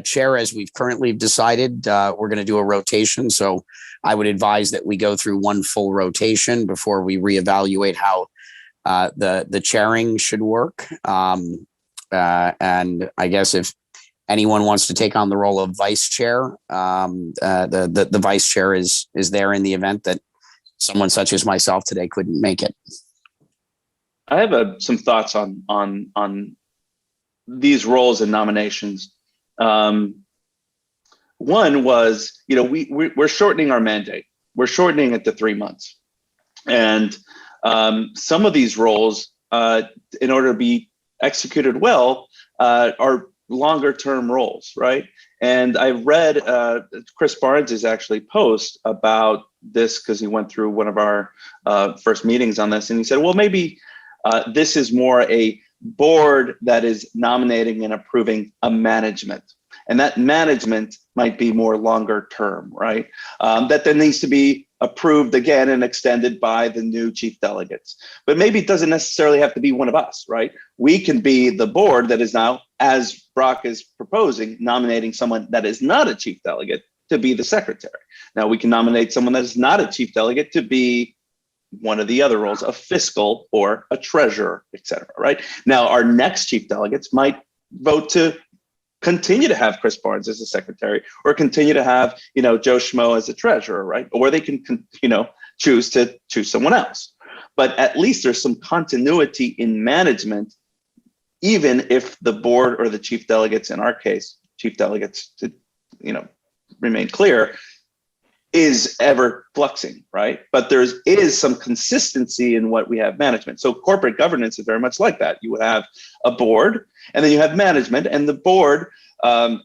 chair, as we've currently decided? We're going to do a rotation. So I would advise that we go through one full rotation before we reevaluate how the chairing should work. And I guess if anyone wants to take on the role of vice chair, the vice chair is there in the event that someone such as myself today couldn't make it. I have some thoughts on these roles and nominations. One was, you know, we're shortening our mandate. We're shortening it to 3 months, and some of these roles, in order to be executed well, are longer term roles, right? And I read Chris Barnes's actually post about this, because he went through one of our first meetings on this, and he said, well, maybe this is more a board that is nominating and approving a management, and that management might be more longer term, right? That then needs to be approved again and extended by the new chief delegates. But maybe it doesn't necessarily have to be one of us, right? We can be the board that is now, as Brock is proposing, nominating someone that is not a chief delegate to be the secretary. Now we can nominate someone that is not a chief delegate to be one of the other roles, a fiscal or a treasurer, et cetera, right? Now our next chief delegates might vote to continue to have Chris Barnes as the secretary, or continue to have, Joe Schmo as the treasurer, right? Or they can, choose to choose someone else. But at least there's some continuity in management, even if the board or the chief delegates, in our case, chief delegates, to, remain clear, is ever fluxing, right? But there is some consistency in what we have management. So corporate governance is very much like that. You have a board, and then you have management, and the board, along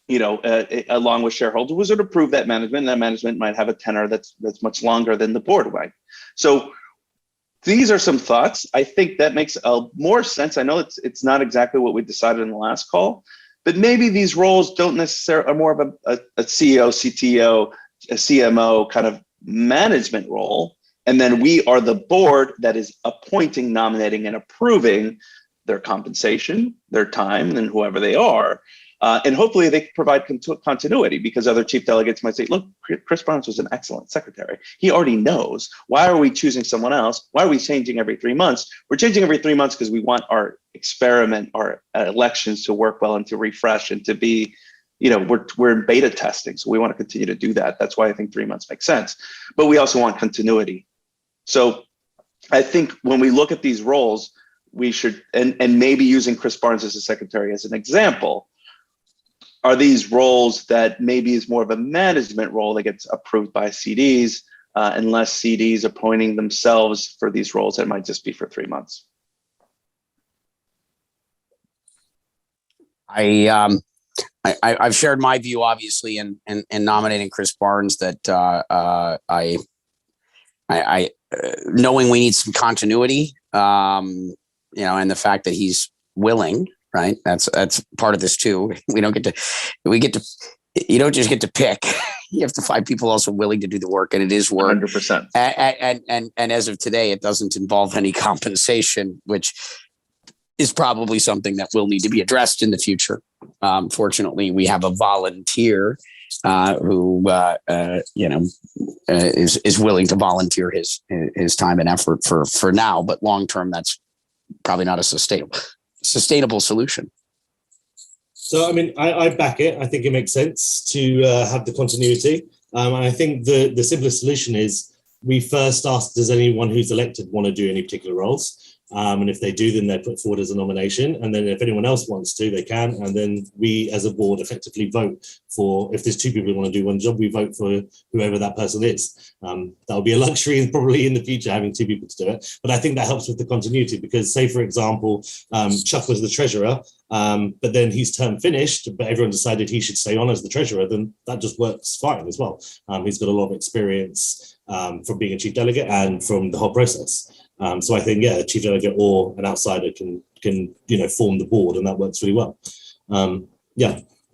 with shareholders, would approve that management, and that management might have a tenor that's much longer than the board would. So these are some thoughts. I think that makes more sense. I know it's not exactly what we decided in the last call, but maybe these roles don't necessarily are more of a CEO, CTO, a CMO kind of management role. And then we are the board that is appointing, nominating, and approving their compensation, their time, and whoever they are. And hopefully they can provide continuity, because other chief delegates might say, look, Chris Barnes was an excellent secretary. He already knows. Why are we choosing someone else? Why are we changing every 3 months? We're changing every 3 months because we want our experiment, our elections to work well and to refresh and to be, we're in beta testing. So we want to continue to do that. That's why I think 3 months makes sense. But we also want continuity. So I think when we look at these roles, we should, and maybe using Chris Barnes as a secretary as an example, are these roles that maybe is more of a management role that gets approved by CDs, unless CDs appointing themselves for these roles, it might just be for 3 months. I've shared my view, obviously, in nominating Chris Barnes, that I knowing we need some continuity, and the fact that he's willing, right? That's part of this too. You don't just get to pick. You have to find people also willing to do the work, and it is work. 100%. And as of today, it doesn't involve any compensation, which is probably something that will need to be addressed in the future. Fortunately, we have a volunteer who is willing to volunteer his time and effort for now, but long term, that's probably not a sustainable solution. So, I mean, I back it. I think it makes sense to have the continuity. And I think the simplest solution is we first ask, does anyone who's elected want to do any particular roles? And if they do, then they're put forward as a nomination. And then if anyone else wants to, they can. And then we as a board effectively vote for, if there's two people who want to do one job, we vote for whoever that person is. That'll be a luxury probably in the future, having two people to do it. But I think that helps with the continuity, because say, for example, Chuck was the treasurer, but then his term finished, but everyone decided he should stay on as the treasurer, then that just works fine as well. He's got a lot of experience from being a chief delegate and from the whole process. So I think, a chief delegate or an outsider can form the board, and that works really well. I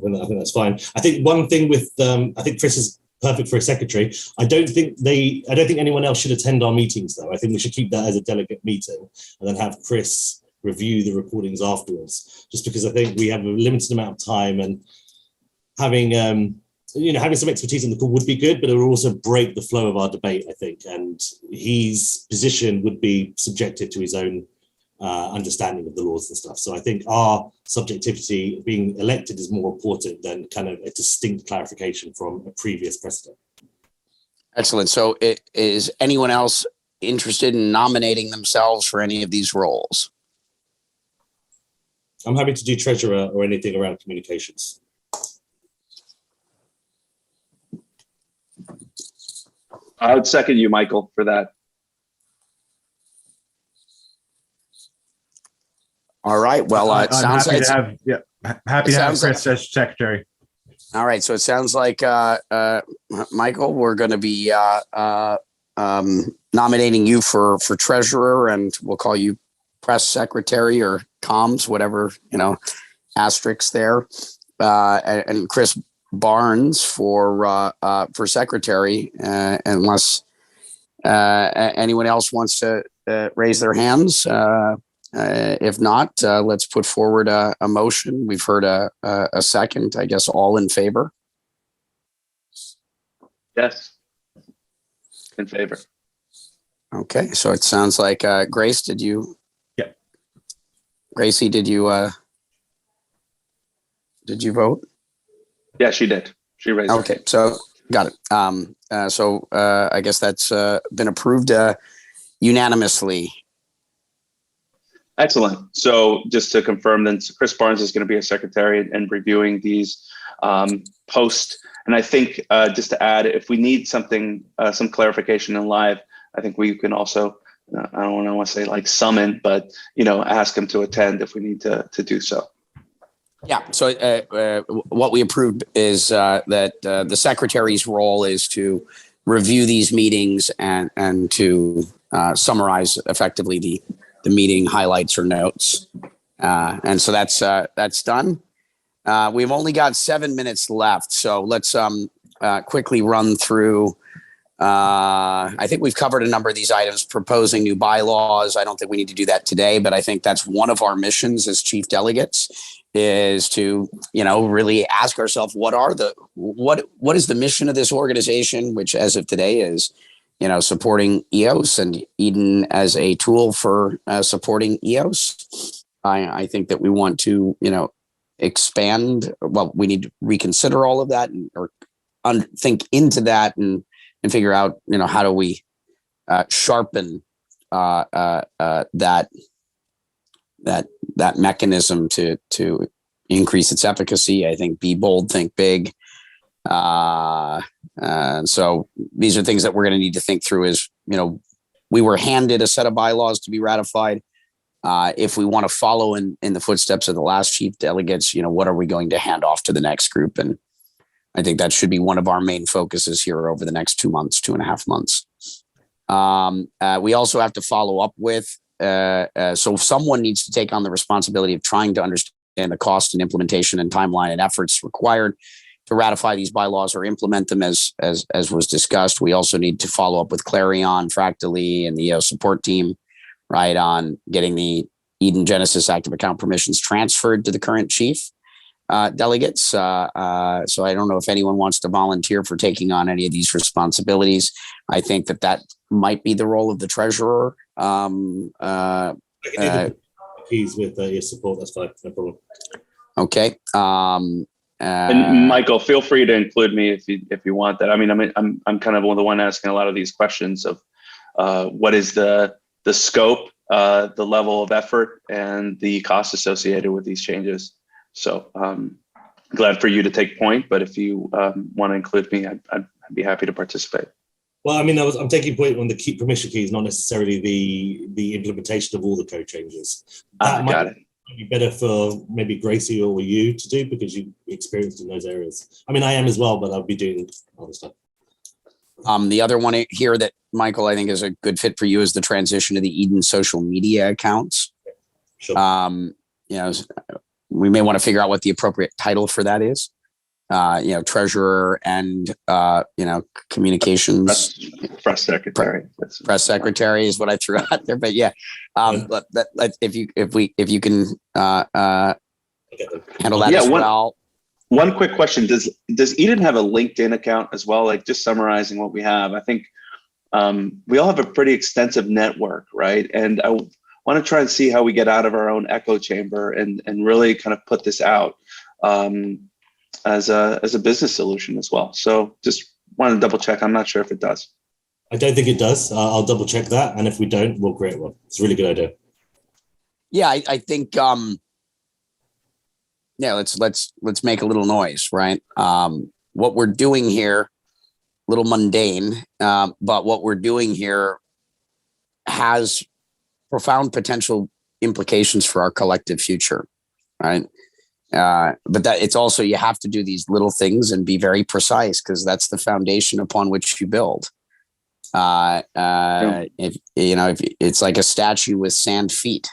think that's fine. I think one thing with I think Chris is perfect for a secretary. I don't think anyone else should attend our meetings though. I think we should keep that as a delegate meeting and then have Chris review the recordings afterwards, just because I think we have a limited amount of time, and having some expertise in the call would be good, but it would also break the flow of our debate, I think. And his position would be subjective to his own understanding of the laws and stuff. So I think our subjectivity being elected is more important than kind of a distinct clarification from a previous precedent. Excellent. So is anyone else interested in nominating themselves for any of these roles? I'm happy to do treasurer or anything around communications. I would second you, Michael, for that. All right. Well, it sounds happy like happy to have Chris as secretary. All right. So it sounds like Michael, we're going to be nominating you for treasurer, and we'll call you press secretary or comms, whatever, asterisks there, and Chris Barnes for secretary, unless anyone else wants to raise their hands. If not, let's put forward a motion. We've heard a second. I guess all in favor. Yes. In favor. Okay, so it sounds like Grace, did you? Yeah. Gracie, did you? did you vote? Yeah, she did. She raised it. Okay, so got it. I guess that's been approved unanimously. Excellent. So just to confirm, then Chris Barnes is going to be a secretary and reviewing these posts. And I think just to add, if we need something, some clarification in live, I think we can also, I don't want to say like summon, but ask him to attend if we need to do so. Yeah. So what we approved is that the secretary's role is to review these meetings and to summarize effectively the meeting highlights or notes. And so that's done. We've only got 7 minutes left. So let's quickly run through. I think we've covered a number of these items, proposing new bylaws. I don't think we need to do that today, but I think that's one of our missions as chief delegates is to, really ask ourselves, what is the mission of this organization, which as of today is, supporting EOS and Eden as a tool for supporting EOS. I think that we want to, expand. Well, we need to reconsider all of that or think into that and figure out, how do we sharpen that mechanism to increase its efficacy. I think be bold, think big. And so these are things that we're going to need to think through is, we were handed a set of bylaws to be ratified. If we want to follow in the footsteps of the last chief delegates, what are we going to hand off to the next group? And I think that should be one of our main focuses here over the next 2 months, 2.5 months. We also have to follow up with, so someone needs to take on the responsibility of trying to understand the cost and implementation and timeline and efforts required to ratify these bylaws or implement them as was discussed. We also need to follow up with Clarion, Fractally, and the EO support team, right, on getting the Eden Genesis active account permissions transferred to the current chief delegates. So I don't know if anyone wants to volunteer for taking on any of these responsibilities. I think that might be the role of the treasurer. Keys with your support, that's fine, no problem. Okay. And Michael, feel free to include me if you want that. I mean, I'm kind of the one asking a lot of these questions of what is the scope, the level of effort, and the cost associated with these changes. So glad for you to take point, but if you want to include me, I'd be happy to participate. Well, I mean, I'm taking point on the key permission keys, not necessarily the implementation of all the code changes. Got it. Might be better for maybe Gracie or you to do because you're experienced in those areas. I mean, I am as well, but I'll be doing other stuff. The other one here that Michael, I think is a good fit for you is the transition to the Eden social media accounts. Sure. We may want to figure out what the appropriate title for that is. Treasurer and, communications. Press secretary. Press secretary is what I threw out there, but yeah. If you can handle that as well. One quick question: Does Eden have a LinkedIn account as well? Like just summarizing what we have. I think we all have a pretty extensive network, right? And I want to try and see how we get out of our own echo chamber and really kind of put this out as a business solution as well. So just want to double check. I'm not sure if it does. I don't think it does. I'll double check that, and if we don't, we'll create one. It's a really good idea. Yeah, I think. Let's make a little noise, right? What we're doing here, a little mundane, but what we're doing here has profound potential implications for our collective future, right? But that it's also, you have to do these little things and be very precise because that's the foundation upon which you build. If it's like a statue with sand feet,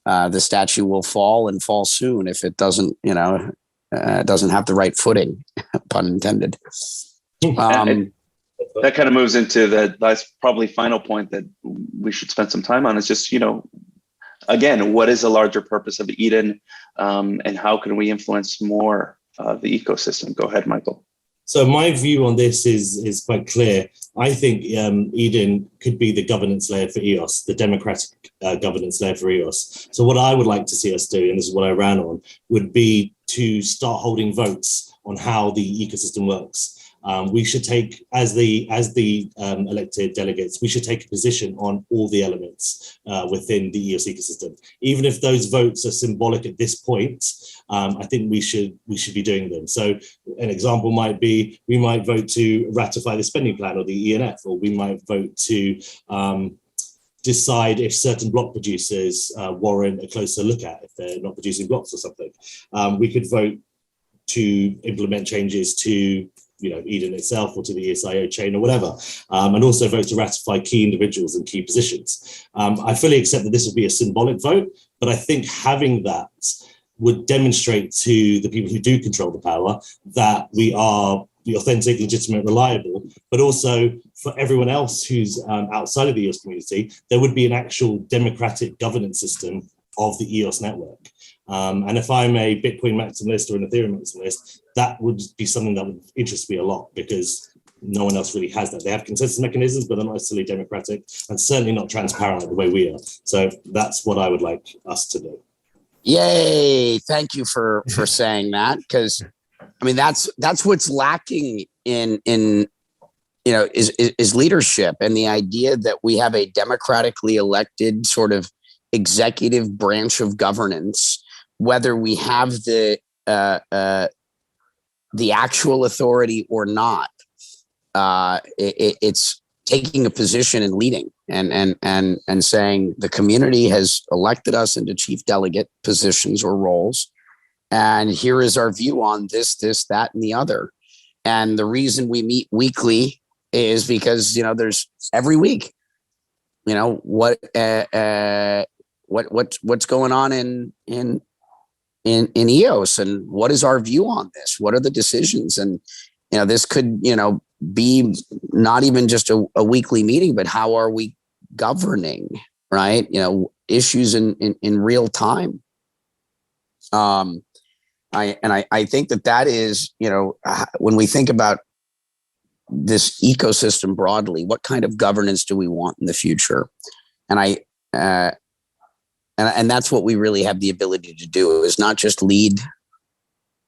the statue will fall and fall soon if it doesn't have the right footing, pun intended. That kind of moves into that's probably final point that we should spend some time on is just, again, what is the larger purpose of Eden, and how can we influence more of the ecosystem? Go ahead, Michael. So my view on this is quite clear. I think Eden could be the governance layer for EOS, the democratic governance layer for EOS. So what I would like to see us do, and this is what I ran on, would be to start holding votes on how the ecosystem works. We should take, as the elected delegates, we should take a position on all the elements within the EOS ecosystem. Even if those votes are symbolic at this point, I think we should be doing them. So an example might be, we might vote to ratify the spending plan or the ENF, or we might vote to decide if certain block producers warrant a closer look at, if they're not producing blocks or something. We could vote to implement changes to Eden itself or to the ESIO chain or whatever, and also vote to ratify key individuals in key positions. I fully accept that this would be a symbolic vote, but I think having that would demonstrate to the people who do control the power that we are the authentic, legitimate, reliable, but also for everyone else who's outside of the EOS community, there would be an actual democratic governance system of the EOS network. And if I'm a Bitcoin maximalist or an Ethereum maximalist, that would be something that would interest me a lot, because no one else really has that. They have consensus mechanisms, but they're not necessarily democratic and certainly not transparent like the way we are. So that's what I would like us to do. Yay! Thank you for saying that, because I mean that's what's lacking in is leadership, and the idea that we have a democratically elected sort of executive branch of governance, whether we have the actual authority or not. It's taking a position and leading and saying the community has elected us into chief delegate positions or roles, and here is our view on this, that, and the other. And the reason we meet weekly is because there's every week, what's going on in EOS, and what is our view on this? What are the decisions? And this could be not even just a weekly meeting, but how are we governing, right? Issues in real time. I think that is, when we think about this ecosystem broadly, what kind of governance do we want in the future? And and that's what we really have the ability to do, is not just lead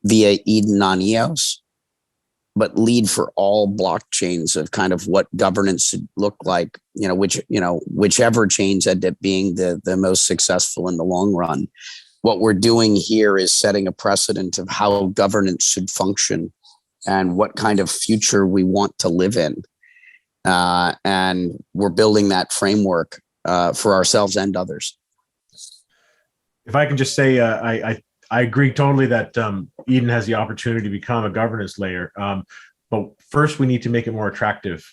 via Eden on EOS, but lead for all blockchains of kind of what governance should look like, whichever chains end up being the most successful in the long run. What we're doing here is setting a precedent of how governance should function and what kind of future we want to live in. And we're building that framework for ourselves and others. If I can just say, I agree totally that Eden has the opportunity to become a governance layer. But first, we need to make it more attractive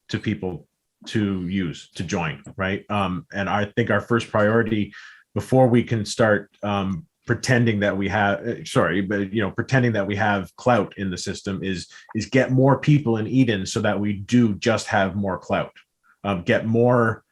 to people to join, right? And I think our first priority, before we can start pretending that we have, pretending that we have clout in the system, is get more people in Eden so that we do just have more clout. Get more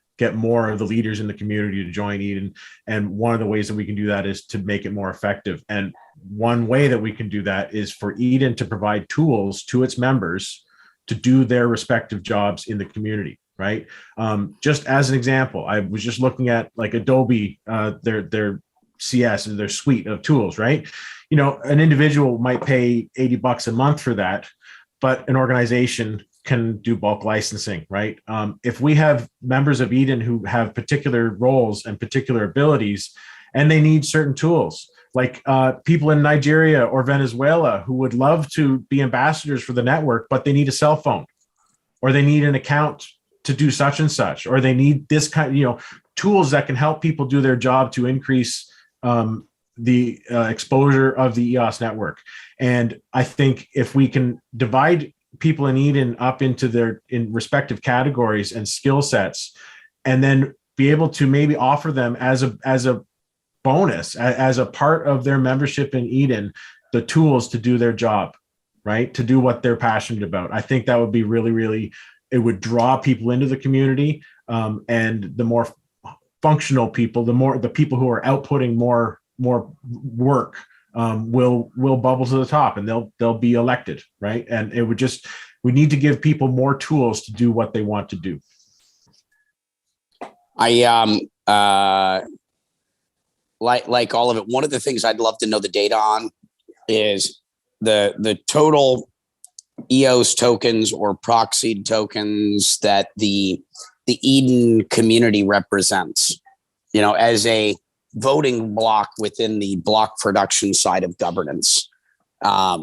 of the leaders in the community to join Eden. And one of the ways that we can do that is to make it more effective. And one way that we can do that is for Eden to provide tools to its members to do their respective jobs in the community, right? Just as an example, I was just looking at like Adobe, their CS, their suite of tools, right? An individual might pay $80 a month for that, but an organization can do bulk licensing, right? If we have members of Eden who have particular roles and particular abilities, and they need certain tools, like people in Nigeria or Venezuela who would love to be ambassadors for the network, but they need a cell phone, or they need an account to do such and such, or they need this kind, tools that can help people do their job to increase the exposure of the EOS network. And I think if we can divide people in Eden up into their respective categories and skill sets, and then be able to maybe offer them as a bonus, as a part of their membership in Eden, the tools to do their job, right? To do what they're passionate about. I think that would be really, really, it would draw people into the community, and the more functional people, the people who are outputting more work will bubble to the top, and they'll be elected, right? And it would we need to give people more tools to do what they want to do. Like all of it, one of the things I'd love to know the data on is the total EOS tokens or proxied tokens that the Eden community represents, as a voting block within the block production side of governance. I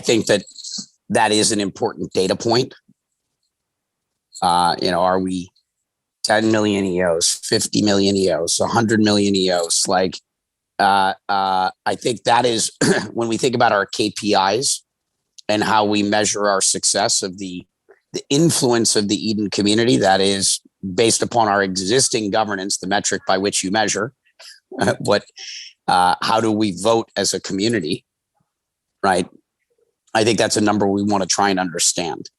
think that is an important data point. Are we 10 million EOS, 50 million EOS, 100 million EOS? I think that is when we think about our KPIs and how we measure our success of the influence of the Eden community, that is based upon our existing governance, the metric by which you measure how do we vote as a community, right? I think that's a number we want to try and understand.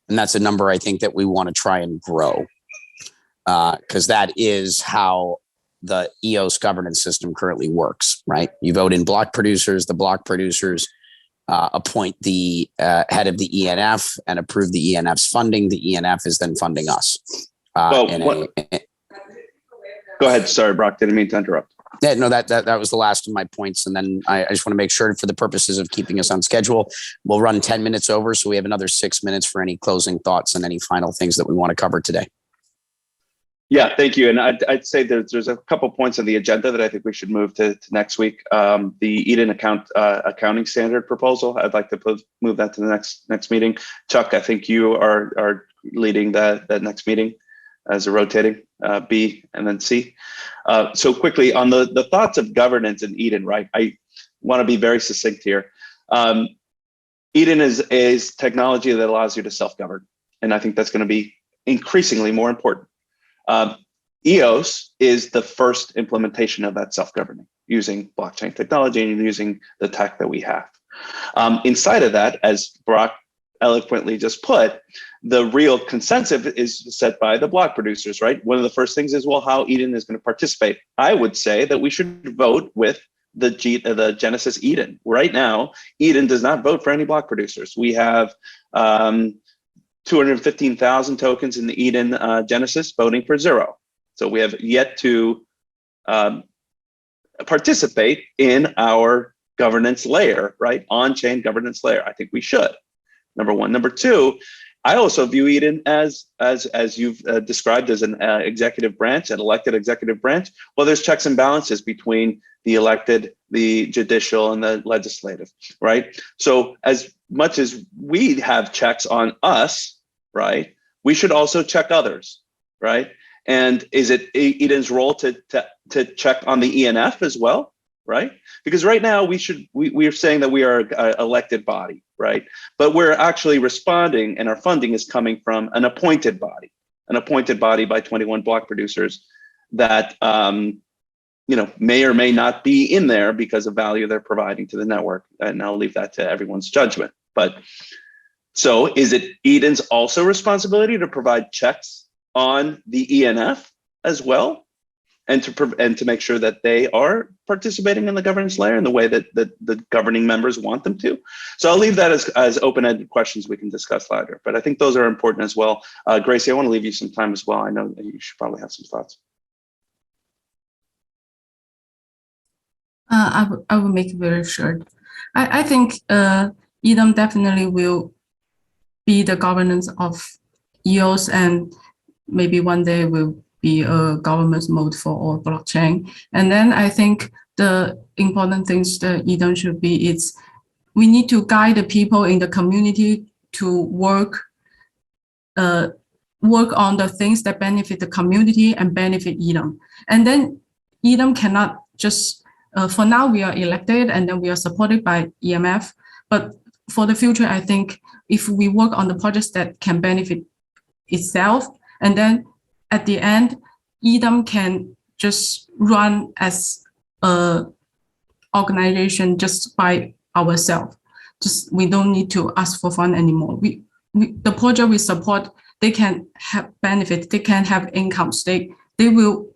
And that's a number I think that we want to try and grow, because that is how the EOS governance system currently works, right? You vote in block producers, the block producers appoint the head of the ENF and approve the ENF's funding. The ENF is then funding us. Go ahead. Sorry, Brock. Didn't mean to interrupt. Yeah, no, that was the last of my points. And then I just want to make sure, for the purposes of keeping us on schedule, we'll run 10 minutes over. So we have another 6 minutes for any closing thoughts and any final things that we want to cover today. Yeah, thank you. And I'd say there's a couple points on the agenda that I think we should move to next week. The Eden accounting standard proposal, I'd like to move that to the next meeting. Chuck, I think you are leading that next meeting as a rotating B and then C. So quickly on the thoughts of governance in Eden, right? I want to be very succinct here. Eden is technology that allows you to self-govern. And I think that's going to be increasingly more important. EOS is the first implementation of that self-governing using blockchain technology and using the tech that we have. Inside of that, as Brock eloquently just put, the real consensus is set by the block producers, right? One of the first things is, well, how Eden is going to participate. I would say that we should vote with the Genesis Eden. Right now, Eden does not vote for any block producers. We have 215,000 tokens in the Eden Genesis voting for 0. So we have yet to participate in our governance layer, right? On-chain governance layer. I think we should. Number one. Number two, I also view Eden as you've described as an executive branch, an elected executive branch. Well, there's checks and balances between the elected, the judicial, and the legislative, right? So as much as we have checks on us, right, we should also check others, right? And is it Eden's role to check on the ENF as well, right? Because right now we are saying that we are an elected body, right? But we're actually responding, and our funding is coming from an appointed body by 21 block producers that may or may not be in there because of value they're providing to the network. And I'll leave that to everyone's judgment. But so is it Eden's also responsibility to provide checks on the ENF as well, and to make sure that they are participating in the governance layer in the way that the governing members want them to? So I'll leave that as open-ended questions we can discuss later. But I think those are important as well. Gracie, I want to leave you some time as well. I know that you should probably have some thoughts. I will make it very short. I think Eden definitely will be the governance of EOS, and maybe one day will be a governance mode for all blockchain. And then I think the important things that Eden should be is we need to guide the people in the community to work on the things that benefit the community and benefit Eden. And then Eden cannot just for now we are elected and then we are supported by EMF, but for the future, I think if we work on the projects that can benefit itself, and then at the end, Eden can just run as a organization just by ourselves. Just we don't need to ask for fund anymore. The project we support, they can have benefit, they can have incomes, they will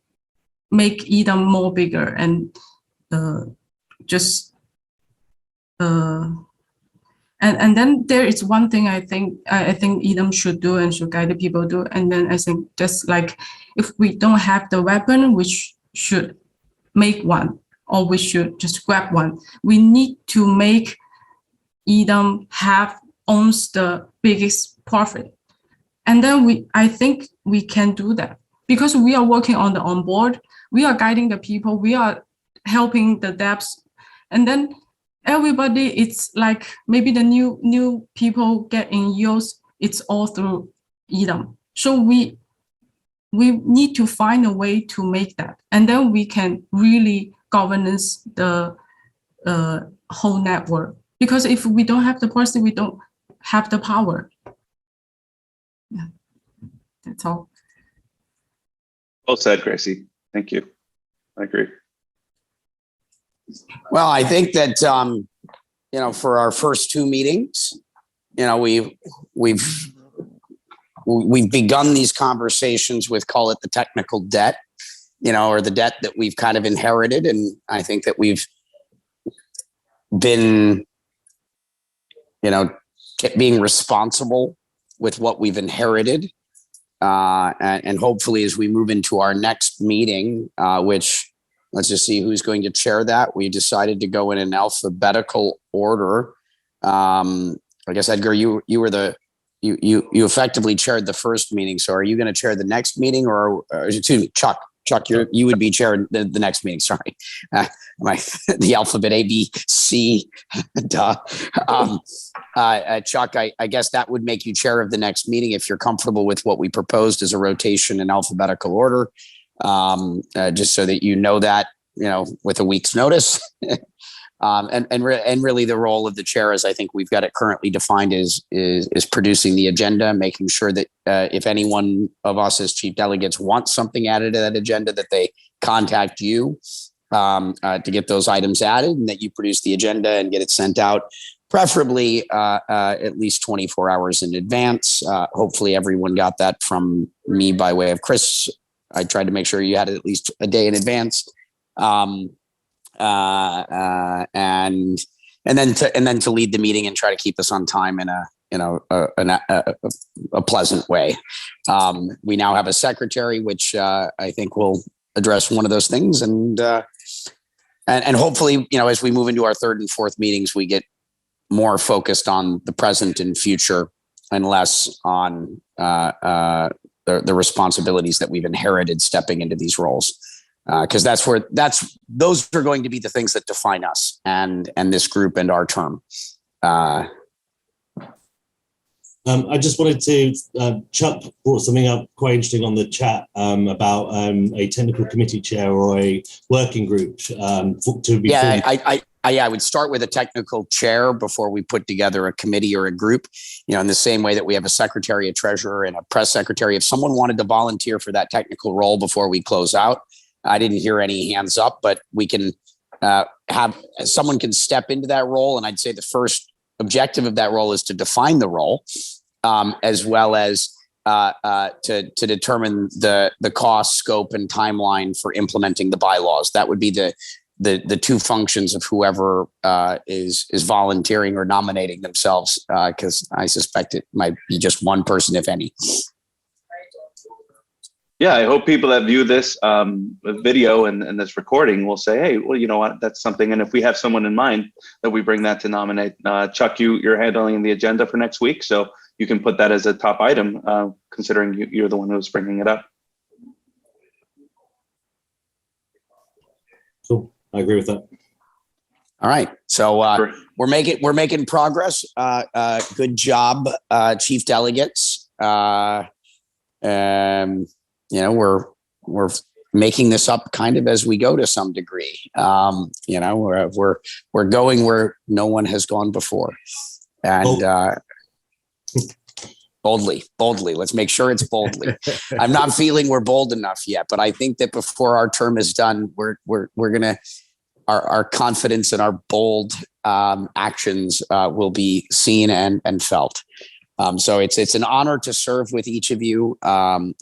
make Eden more bigger and and then there is one thing I think Eden should do and should guide the people do. And then I think just like if we don't have the weapon, we should make one. or we should just grab one. We need to make Edom owns the biggest profit. And then I think we can do that because we are working on the onboard. We are guiding the people. We are helping the devs. And then everybody, it's like maybe the new people get in use. It's all through Edom. So we need to find a way to make that. And then we can really governance the whole network. Because if we don't have the policy, we don't have the power. Yeah, that's all. Well said, Gracie. Thank you. I agree. Well, I think that, for our first two meetings, we've begun these conversations with, call it the technical debt, or the debt that we've kind of inherited. And I think that we've been, being responsible with what we've inherited. And hopefully as we move into our next meeting, which let's just see who's going to chair that. We decided to go in an alphabetical order. I guess, Edgar, you you effectively chaired the first meeting. So are you going to chair the next meeting, or excuse me, Chuck, you would be chairing the next meeting. Sorry. The alphabet A, B, C, duh. Chuck, I guess that would make you chair of the next meeting if you're comfortable with what we proposed as a rotation in alphabetical order. Just so that that, with a week's notice. And really the role of the chair, as I think we've got it currently defined, is producing the agenda, making sure that if any one of us as chief delegates wants something added to that agenda, that they contact you to get those items added, and that you produce the agenda and get it sent out, preferably at least 24 hours in advance. Hopefully everyone got that from me by way of Chris. I tried to make sure you had it at least a day in advance. And then to lead the meeting and try to keep us on time in a pleasant way. We now have a secretary, which I think will address one of those things, and hopefully, as we move into our third and fourth meetings, we get more focused on the present and future and less on the responsibilities that we've inherited stepping into these roles. Because those are going to be the things that define us and this group and our term. I just wanted to, Chuck brought something up quite interesting on the chat about a technical committee chair or a working group to be formed. I would start with a technical chair before we put together a committee or a group, in the same way that we have a secretary, a treasurer, and a press secretary. If someone wanted to volunteer for that technical role before we close out, I didn't hear any hands up, but we can someone can step into that role. And I'd say the first objective of that role is to define the role, as well as to determine the cost, scope, and timeline for implementing the bylaws. That would be the two functions of whoever is volunteering or nominating themselves, because I suspect it might be just one person, if any. Yeah, I hope people that view this video and this recording will say, hey, well, you know what, that's something. And if we have someone in mind, that we bring that to nominate. Chuck, you're handling the agenda for next week, so you can put that as a top item, considering you're the one who's bringing it up. Cool, I agree with that. All right, so we're making progress. Good job, chief delegates. We're making this up kind of as we go to some degree. We're going where no one has gone before, and boldly. Let's make sure it's boldly. I'm not feeling we're bold enough yet, but I think that before our term is done, we're gonna our confidence and our bold actions will be seen and felt. So it's an honor to serve with each of you.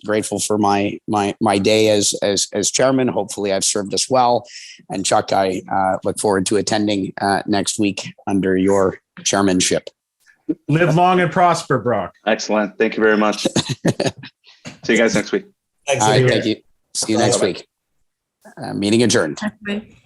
Grateful for my day as chairman. Hopefully I've served us well. And Chuck, I look forward to attending next week under your chairmanship. Live long and prosper, Brock. Excellent. Thank you very much. See you guys next week. Thanks. All right, thank you. See you next week. Meeting adjourned. Okay.